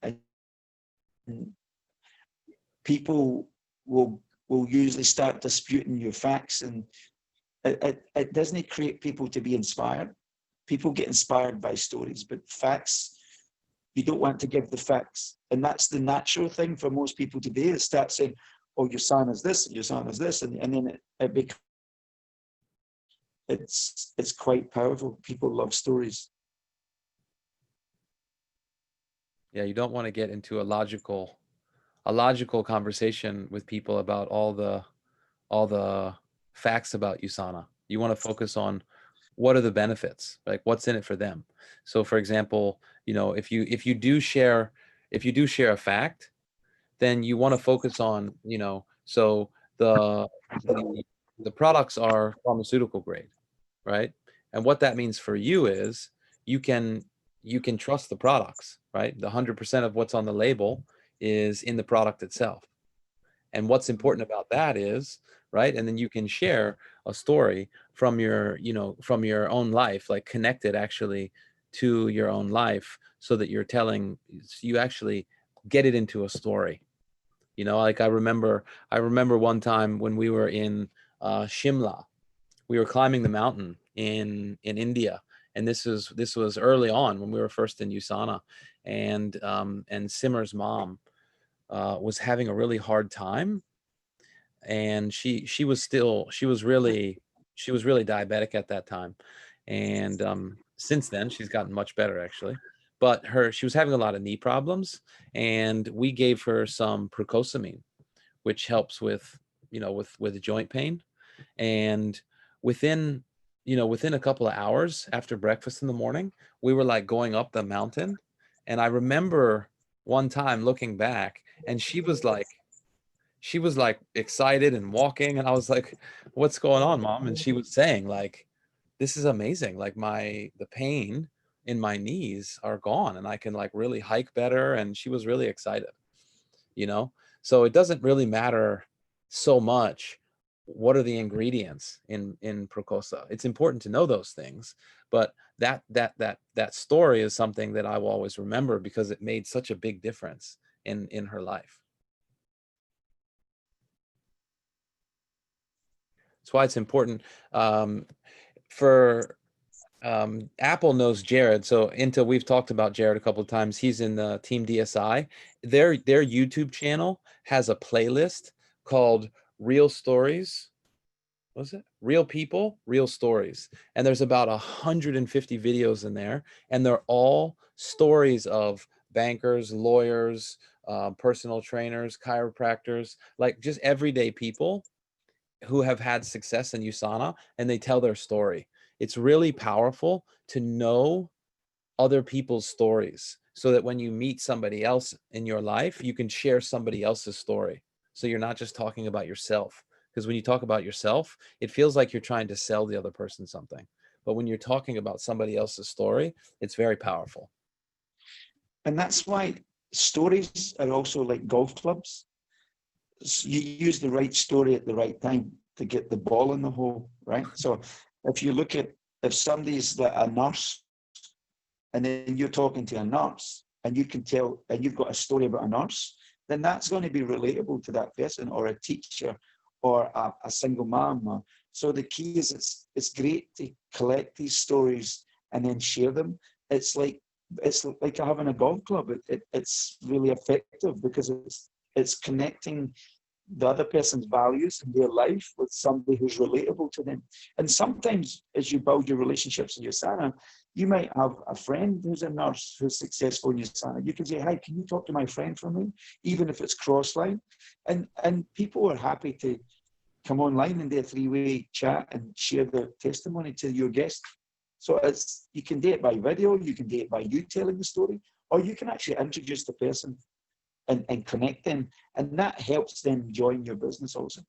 people will usually start disputing your facts, and it doesn't create people to be inspired. People get inspired by stories, but facts, you don't want to give the facts. And that's the natural thing for most people today, is start saying, oh, your son is this, your son is this, and then it becomes, it's quite powerful. People love stories. Yeah, you don't want to get into a logical conversation with people about all the facts about USANA. You want to focus on what are the benefits, like what's in it for them. So for example, you know, if you do share a fact, then you want to focus on, you know, so the products are pharmaceutical grade, right? And what that means for you is you can trust the products, right? The 100% of what's on the label is in the product itself. And what's important about that is, right? And then you can share a story from your, you know, from your own life, like connect it actually to your own life, so that you're telling, you actually get it into a story. You know, like I remember one time when we were in Shimla, we were climbing the mountain in India. And this was early on when we were first in USANA, and Simmer's mom was having a really hard time, and she was really diabetic at that time, and since then she's gotten much better actually, but she was having a lot of knee problems, and we gave her some Percosamine, which helps with, you know, with joint pain. And within a couple of hours after breakfast in the morning, we were like going up the mountain. And I remember one time looking back, and she was like excited and walking, and I was like, what's going on, Mom? And she was saying like, this is amazing, like the pain in my knees are gone, and I can like really hike better. And she was really excited, you know. So it doesn't really matter so much what are the ingredients in Procosa. It's important to know those things, but that story is something that I will always remember, because it made such a big difference in her life. That's why it's important. For Apple knows Jared. So we've talked about Jared a couple of times. He's in the Team DSI. Their YouTube channel has a playlist called Real Stories. What is it? Real People, Real Stories. And there's about 150 videos in there. And they're all stories of bankers, lawyers, personal trainers, chiropractors, like just everyday people who have had success in USANA, and they tell their story. It's really powerful to know other people's stories, so that when you meet somebody else in your life, you can share somebody else's story. So you're not just talking about yourself, because when you talk about yourself, it feels like you're trying to sell the other person something. but when you're talking about somebody else's story, it's very powerful. And that's why stories are also like golf clubs. You use the right story at the right time to get the ball in the hole, right? So if you look at, if somebody's like a nurse, and then you're talking to a nurse, and you can tell, and you've got a story about a nurse, then that's going to be relatable to that person, or a teacher, or a single mom. So the key is it's great to collect these stories and then share them. It's like having a golf club. It's really effective because it's connecting the other person's values in their life with somebody who's relatable to them. And sometimes as you build your relationships in USANA, you might have a friend who's a nurse who's successful in USANA. You can say, hi, can you talk to my friend for me? Even if it's cross-line. And people are happy to come online and do a three-way chat and share their testimony to your guest. So you can do it by video, you can do it by you telling the story, or you can actually introduce the person and connect them, and that helps them join your business also.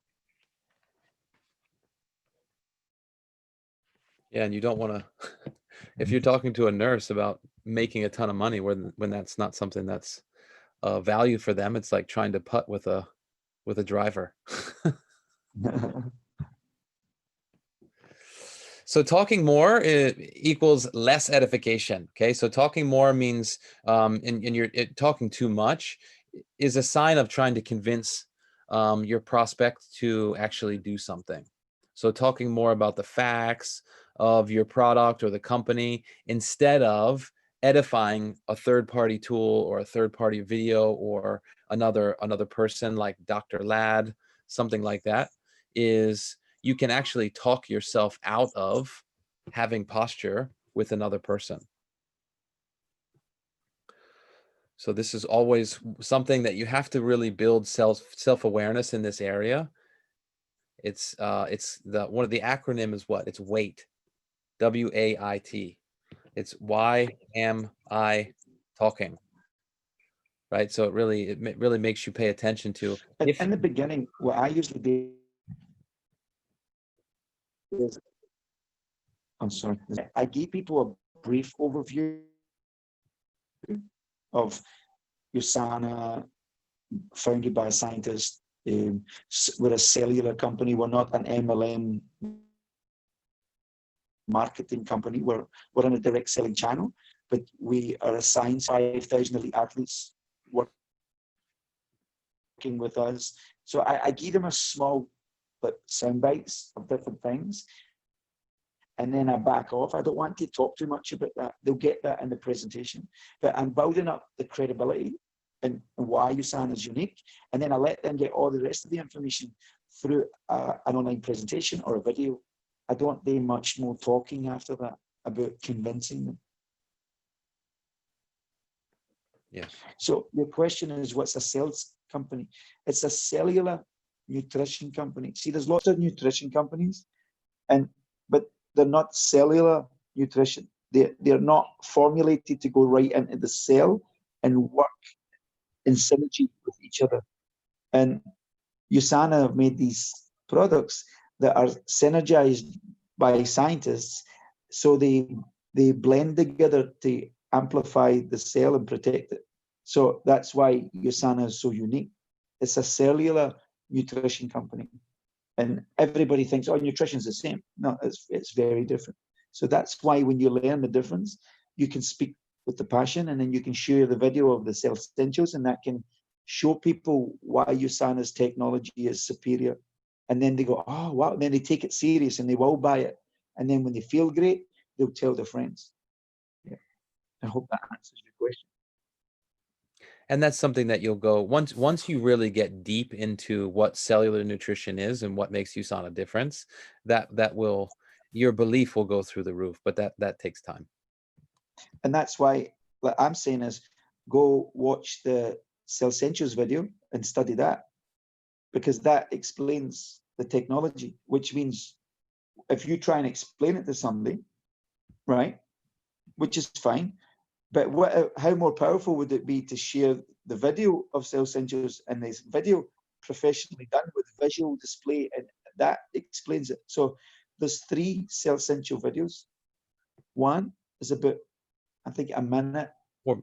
Yeah, and you don't want to, if you're talking to a nurse about making a ton of money when that's not something that's value for them, it's like trying to putt with a driver. So talking more equals less edification. Okay, so talking more means, and you're talking too much is a sign of trying to convince your prospect to actually do something. So talking more about the facts of your product or the company instead of edifying a third-party tool or a third-party video or another person like Dr. Ladd, something like that, is you can actually talk yourself out of having posture with another person. So this is always something that you have to really build self-awareness in this area. It's one of the acronym is what? It's WAIT, W-A-I-T. It's why am I talking? Right. So it really makes you pay attention to. In the beginning, what I usually do is, I'm sorry, I give people a brief overview of USANA, founded by a scientist. We're a cellular company. We're not an MLM marketing company. We're on a direct selling channel, but we are assigned 5,000 elite athletes working with us. So I give them a small sound bites of different things, and then I back off. I don't want to talk too much about that. They'll get that in the presentation, but I'm building up the credibility and why USANA is unique, and then I let them get all the rest of the information through an online presentation or a video. I don't do much more talking after that about convincing them. Yes. So your question is, what's a sales company? It's a cellular nutrition company. See, there's lots of nutrition companies, but they're not cellular nutrition. They're not formulated to go right into the cell and work in synergy with each other. And USANA have made these products that are synergized by scientists, so they blend together to amplify the cell and protect it. So that's why USANA is so unique. It's a cellular nutrition company, and everybody thinks, oh, nutrition's the same. No, it's very different. So that's why when you learn the difference, you can speak with the passion, and then you can share the video of the cell essentials, and that can show people why USANA's technology is superior. And then they go, oh, wow. And then they take it serious and they will buy it. And then when they feel great, they'll tell their friends. Yeah. I hope that answers your question. And that's something that you'll go, once you really get deep into what cellular nutrition is and what makes USANA difference, your belief will go through the roof, but that takes time. And that's why what I'm saying is, go watch the Cell Essentials video and study that, because that explains the technology, which means if you try and explain it to somebody, right, which is fine, but how more powerful would it be to share the video of Cell Essentials and this video professionally done with visual display, and that explains it. So there's 3 Cell Essential videos. one is about, I think, a minute,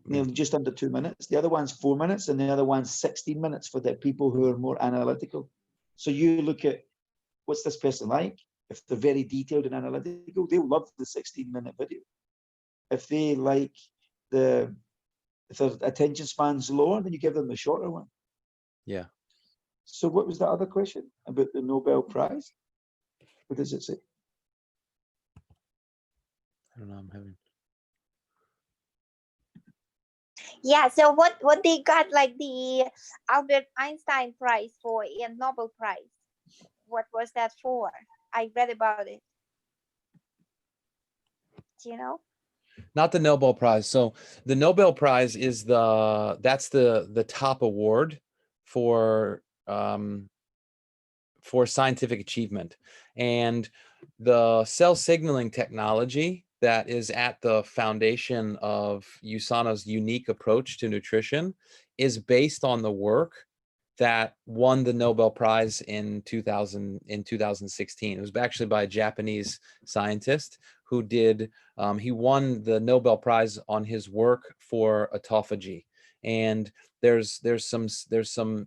nearly just under 2 minutes. The other one's 4 minutes, and the other one's 16 minutes for the people who are more analytical. So you look at, what's this person like? If they're very detailed and analytical, they'll love the 16-minute video. If they like if their attention span's lower, then you give them the shorter one. Yeah. So what was the other question about the Nobel Prize? What does it say? I don't know. I'm having. Yeah, so what they got, like the Albert Einstein Prize for, a Nobel Prize. What was that for? I read about it. Do you know? Not the Nobel Prize. So the Nobel Prize is that's the top award for scientific achievement, and the cell signaling technology that is at the foundation of USANA's unique approach to nutrition is based on the work that won the Nobel Prize in 2016. It was actually by a Japanese scientist who did, he won the Nobel Prize on his work for autophagy. And there's some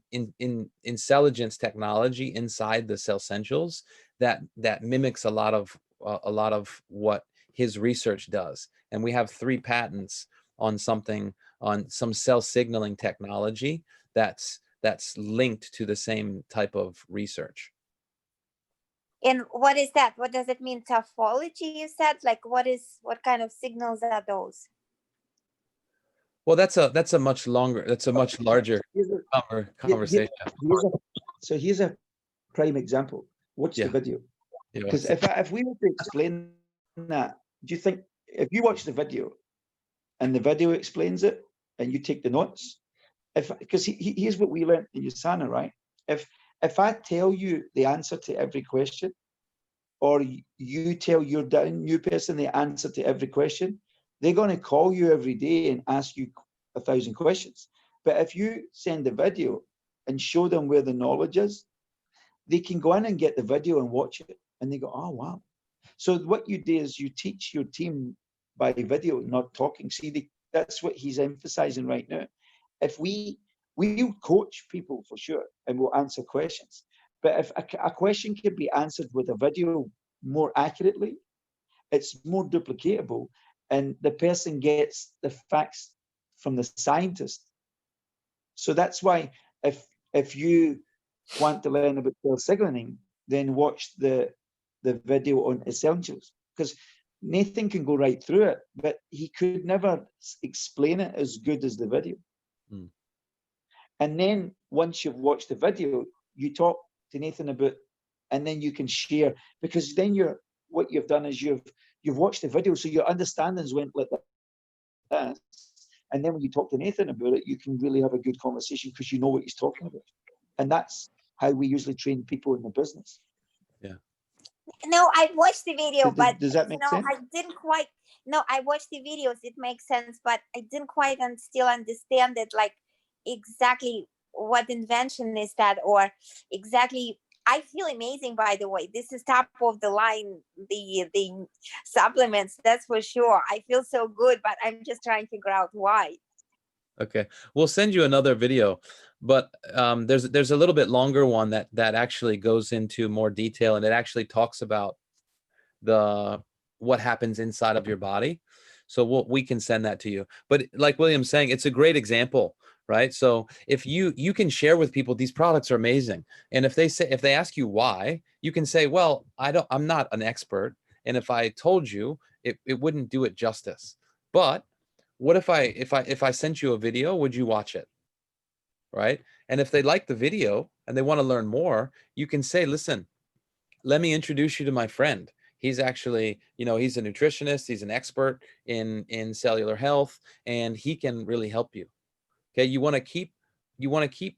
intelligence technology inside the cell centrals that mimics a lot of what his research does. And we have 3 patents on some cell signaling technology that's linked to the same type of research. And what is that? What does it mean? Topology, you said? Like what kind of signals are those? Well, that's a much larger conversation. Here's a prime example. Watch the video. Because if we were to explain that, do you think if you watch the video and the video explains it and you take the notes, because here's what we learned in USANA, right? If I tell you the answer to every question, or you tell your new person the answer to every question, they're going to call you every day and ask you 1,000 questions. But if you send the video and show them where the knowledge is, they can go in and get the video and watch it, and they go, oh, wow. So what you do is you teach your team by video, not talking. See, that's what he's emphasizing right now. If we coach people for sure, and we'll answer questions. But if a question can be answered with a video more accurately, it's more duplicatable, and the person gets the facts from the scientist. So that's why if you want to learn about cell signaling, then watch the video on essentials, because Nathan can go right through it, but he could never explain it as good as the video. And then once you've watched the video, you talk to Nathan about, and then you can share, because then what you've done is you've watched the video, so your understandings went like that. And then when you talk to Nathan about it, you can really have a good conversation because you know what he's talking about. And that's how we usually train people in the business. Yeah. No, I watched the video, but does that make sense? I didn't quite. No, I watched the videos. It makes sense, but I didn't quite still understand it, like exactly what invention is that, or exactly. I feel amazing, by the way. This is top of the line, the supplements, that's for sure. I feel so good, but I'm just trying to figure out why. Okay, we'll send you another video, but there's a little bit longer one that actually goes into more detail, and it actually talks about what happens inside of your body. So we can send that to you. But like William's saying, it's a great example, right? So if you can share with people, these products are amazing, and if they ask you why, you can say, well, I'm not an expert, and if I told you, it wouldn't do it justice. But what if I sent you a video, would you watch it? Right? And if they like the video and they want to learn more, you can say, listen, let me introduce you to my friend. He's actually, he's a nutritionist, he's an expert in cellular health, and he can really help you. Okay, you want to keep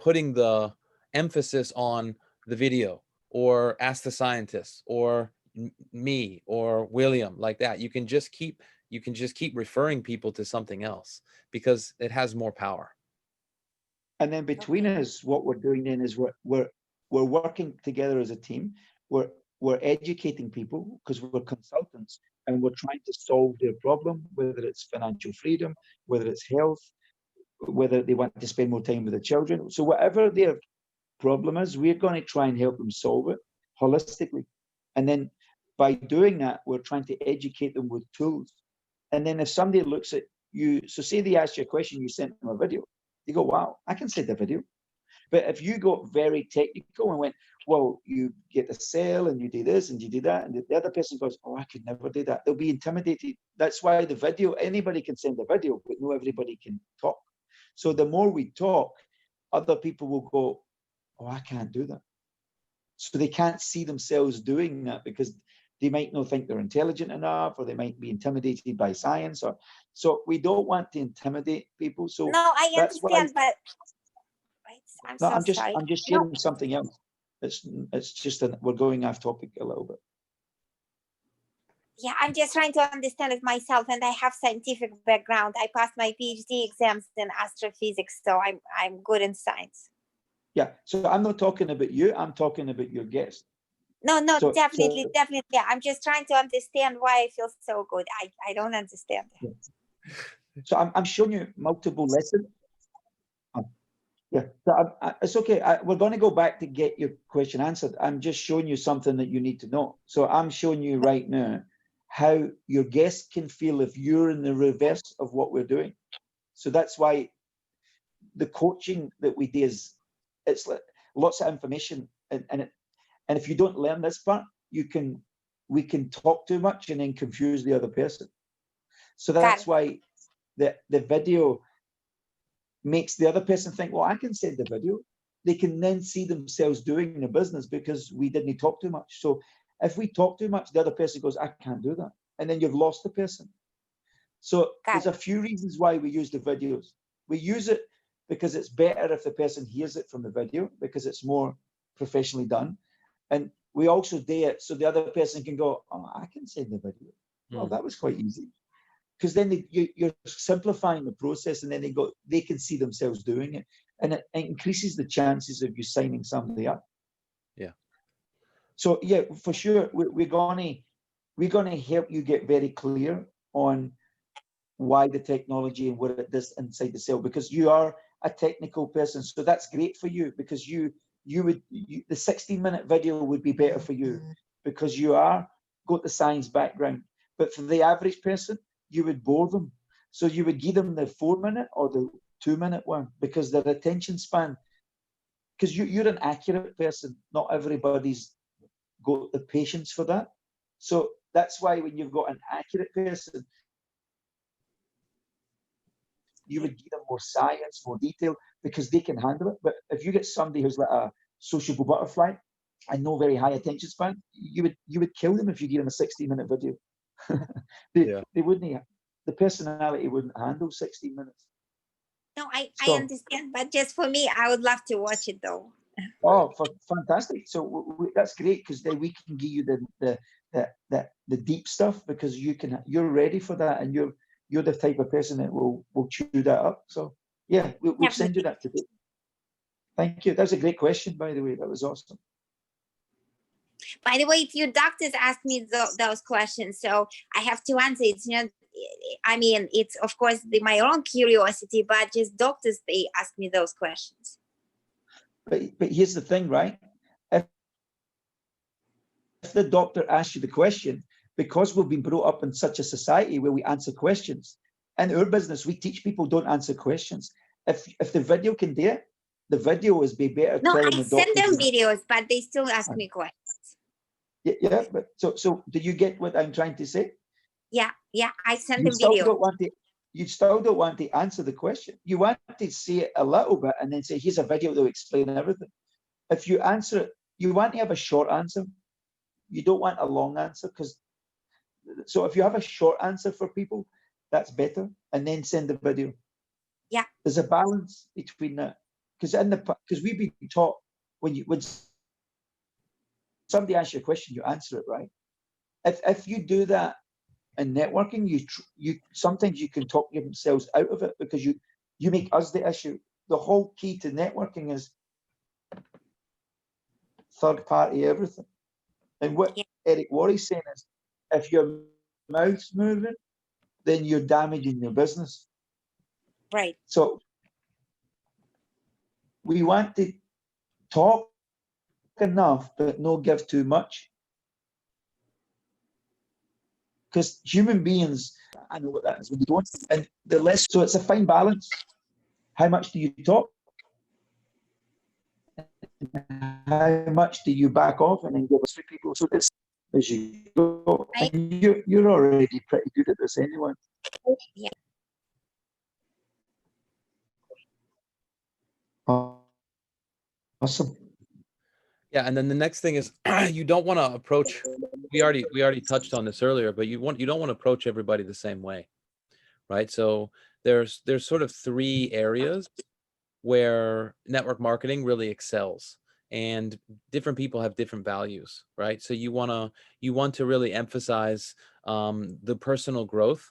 putting the emphasis on the video, or ask the scientist, or me, or William, like that. You can just keep referring people to something else, because it has more power. And then between us, what we're doing then is we're working together as a team. We're educating people because we're consultants, and we're trying to solve their problem, whether it's financial freedom, whether it's health, whether they want to spend more time with the children. So whatever their problem is, we're going to try and help them solve it holistically. And then by doing that, we're trying to educate them with tools. And then if somebody looks at you, so say they ask you a question, you sent them a video, they go, wow, I can send a video. But if you got very technical and went, well, you get a sale and you do this and you do that, and the other person goes, oh, I could never do that, they'll be intimidated. That's why the video, anybody can send a video, but not everybody can talk. So the more we talk, other people will go, oh, I can't do that. So they can't see themselves doing that because they might not think they're intelligent enough, or they might be intimidated by science. Or so we don't want to intimidate people. So no, I that's understand, why, but I'm so sorry. I'm just sharing something else. It's just that we're going off topic a little bit. Yeah, I'm just trying to understand it myself, and I have scientific background. I passed my PhD exams in astrophysics, so I'm good in science. Yeah, so I'm not talking about you, I'm talking about your guest. No, So- definitely, so- definitely. I'm just trying to understand why I feel so good. I don't understand. So I'm showing you multiple lessons. Yeah, so it's okay. We're going to go back to get your question answered. I'm just showing you something that you need to know. So I'm showing you right now how your guest can feel if you're in the reverse of what we're doing. So that's why the coaching that we do is, it's like lots of information, and if you don't learn this part, we can talk too much and then confuse the other person. So that's why the video makes the other person think, well, I can send the video. They can then see themselves doing the business because we didn't talk too much. So if we talk too much, the other person goes, I can't do that. And then you've lost the person. So there's a few reasons why we use the videos. We use it because it's better if the person hears it from the video, because it's more professionally done. And we also do it so the other person can go, oh, I can send the video. Well, that was quite easy. Because then you're simplifying the process, and then they can see themselves doing it, and it increases the chances of you signing somebody up. Yeah. So yeah, for sure, we're gonna help you get very clear on why the technology and what it does inside the cell, because you are a technical person. So that's great for you, because the 60-minute video would be better for you because you got the science background. But for the average person, you would bore them. So you would give them the 4-minute or the 2-minute one, because their attention span, because you're an accurate person, not everybody's got the patience for that. So that's why when you've got an accurate person, you would give them more science, more detail, because they can handle it. But if you get somebody who's like a sociable butterfly and no very high attention span, you would kill them if you give them a 60-minute video. They wouldn't. The personality wouldn't handle 60 minutes. No, I understand, but just for me, I would love to watch it though. Oh, fantastic! So that's great, because then we can give you the deep stuff, because you're ready for that, and you're the type of person that will chew that up. So yeah, we'll send you that today. Thank you. That was a great question, by the way. That was awesome. By the way, if you doctors ask me those questions, so I have to answer. It's I mean, it's of course my own curiosity, but just doctors, they ask me those questions. But here's the thing, right? If the doctor asks you the question, because we've been brought up in such a society where we answer questions, in our business, we teach people don't answer questions. If the video can do it, the video is better. No, I send them videos, but they still ask me questions. Yeah, but so do you get what I'm trying to say? Yeah, I send them videos. You still don't want to answer the question. You want to say it a little bit and then say, here's a video that will explain everything. If you answer it, you want to have a short answer. You don't want a long answer, so if you have a short answer for people, that's better, and then send the video. Yeah. There's a balance between that. Because we've been taught when somebody asks you a question, you answer it, right? If you do that in networking, you sometimes you can talk yourselves out of it, because you make us the issue. The whole key to networking is third party everything. And what Eric Worre's saying is, if you're mouth's moving, then you're damaging your business. Right. So we want to talk enough, but no give too much. Because human beings, I know what that is when you don't, and the less, so it's a fine balance. How much do you talk? How much do you back off and then give us to people? So this as you go, Right. and you're already pretty good at this anyway. Yeah. Awesome. Yeah, and then the next thing is you don't want to approach. We already touched on this earlier, but you don't want to approach everybody the same way, right? So there's sort of 3 areas where network marketing really excels, and different people have different values, right? So you want to really emphasize the personal growth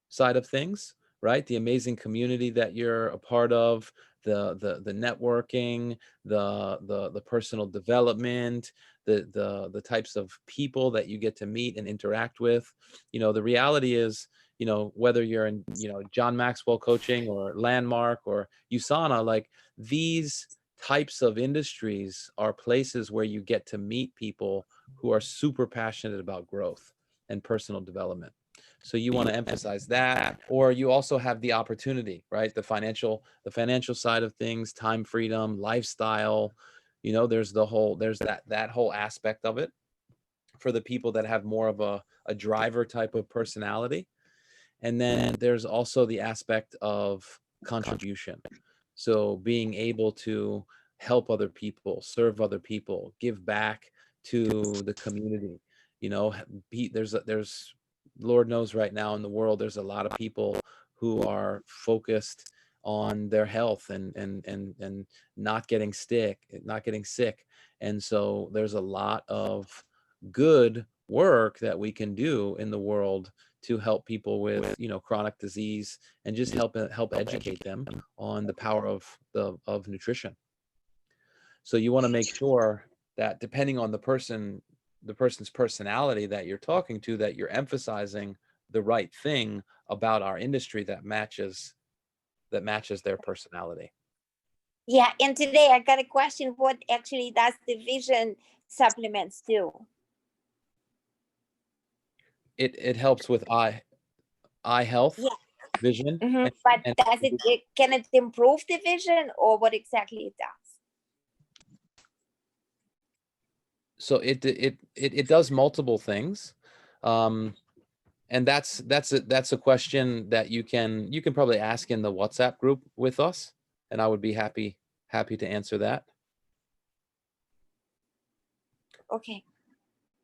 side of things, right? The amazing community that you're a part of, the networking, the personal development, the types of people that you get to meet and interact with. You know, the reality is, you know, whether you're in, you know, John Maxwell coaching or Landmark or USANA, like these types of industries are places where you get to meet people who are super passionate about growth and personal development. So you want to emphasize that, or you also have the opportunity, right? The financial side of things, time freedom, lifestyle, you know, there's that whole aspect of it for the people that have more of a driver type of personality. And then there's also the aspect of contribution. So being able to help other people, serve other people, give back to the community, you know, there's Lord knows right now in the world, there's a lot of people who are focused on their health and not getting sick. And so there's a lot of good work that we can do in the world to help people with, you know, chronic disease, and just help educate them on the power of nutrition. So you want to make sure that depending on the person's personality that you're talking to, that you're emphasizing the right thing about our industry that matches their personality. Yeah, and today I got a question. What actually does the vision supplements do? It helps with eye health, Yeah. vision. But does can it improve the vision, or what exactly it does? So it does multiple things. And that's a question that you can probably ask in the WhatsApp group with us, and I would be happy to answer that. Okay.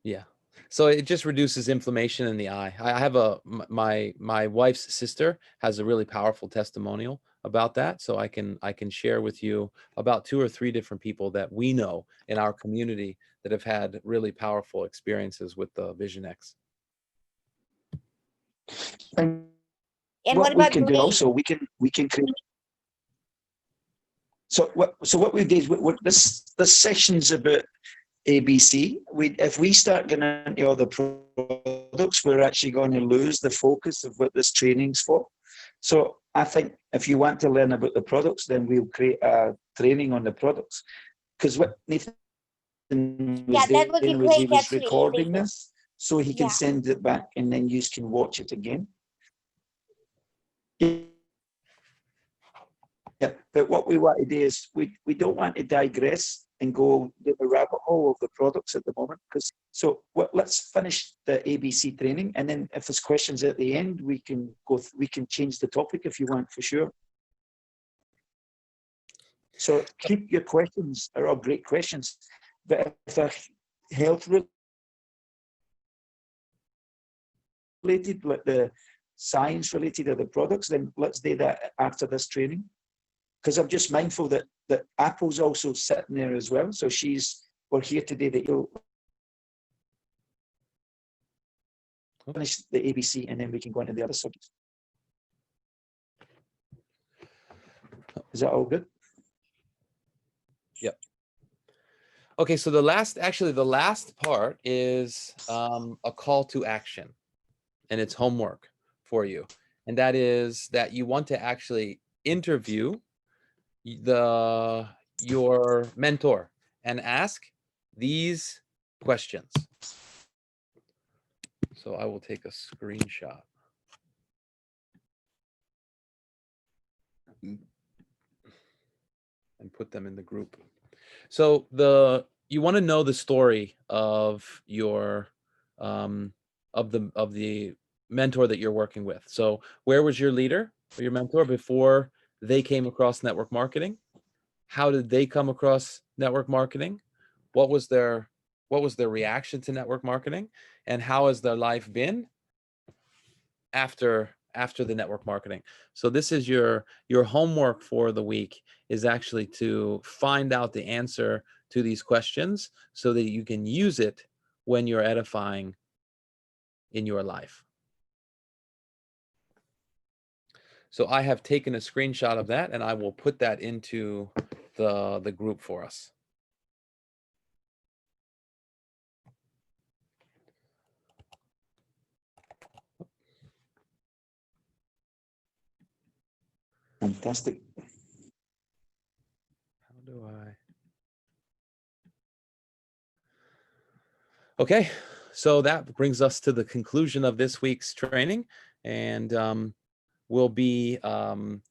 Yeah. So it just reduces inflammation in the eye. I have my wife's sister has a really powerful testimonial about that. So I can share with you about 2 or 3 different people that we know in our community that have had really powerful experiences with the Vision X. And what about we can do also, we can create. So what we did, this session's about ABC. If we start getting into all the products, we're actually going to lose the focus of what this training's for. So I think if you want to learn about the products, then we'll create a training on the products. Because what Nathan was doing was he was recording this, so he can send it back, and then you can watch it again. Yeah, but what we want to do is we don't want to digress and go down the rabbit hole of the products at the moment. Let's finish the ABC training, and then if there's questions at the end, we can change the topic if you want, for sure. So keep your questions, are all great questions, but if they're health related, like the science related of the products, then let's do that after this training. Because I'm just mindful that Apple's also sitting there as well. So we're here today that you'll finish the ABC, and then we can go into the other subjects. Is that all good? Yep. Okay, so the last part is a call to action. and it's homework for you. And that is that you want to actually interview your mentor and ask these questions. So I will take a screenshot. And put them in the group. So you want to know the story of your of the mentor that you're working with. So where was your leader or your mentor before they came across network marketing? How did they come across network marketing? What was their reaction to network marketing? And how has their life been after the network marketing? So this is your homework for the week, is actually to find out the answer to these questions so that you can use it when you're edifying in your life. So I have taken a screenshot of that, and I will put that into the group for us. Fantastic. How do I? Okay, so that brings us to the conclusion of this week's training, and we'll do some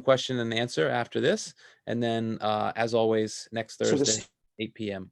question and answer after this, and then as always next So Thursday, 8 p.m.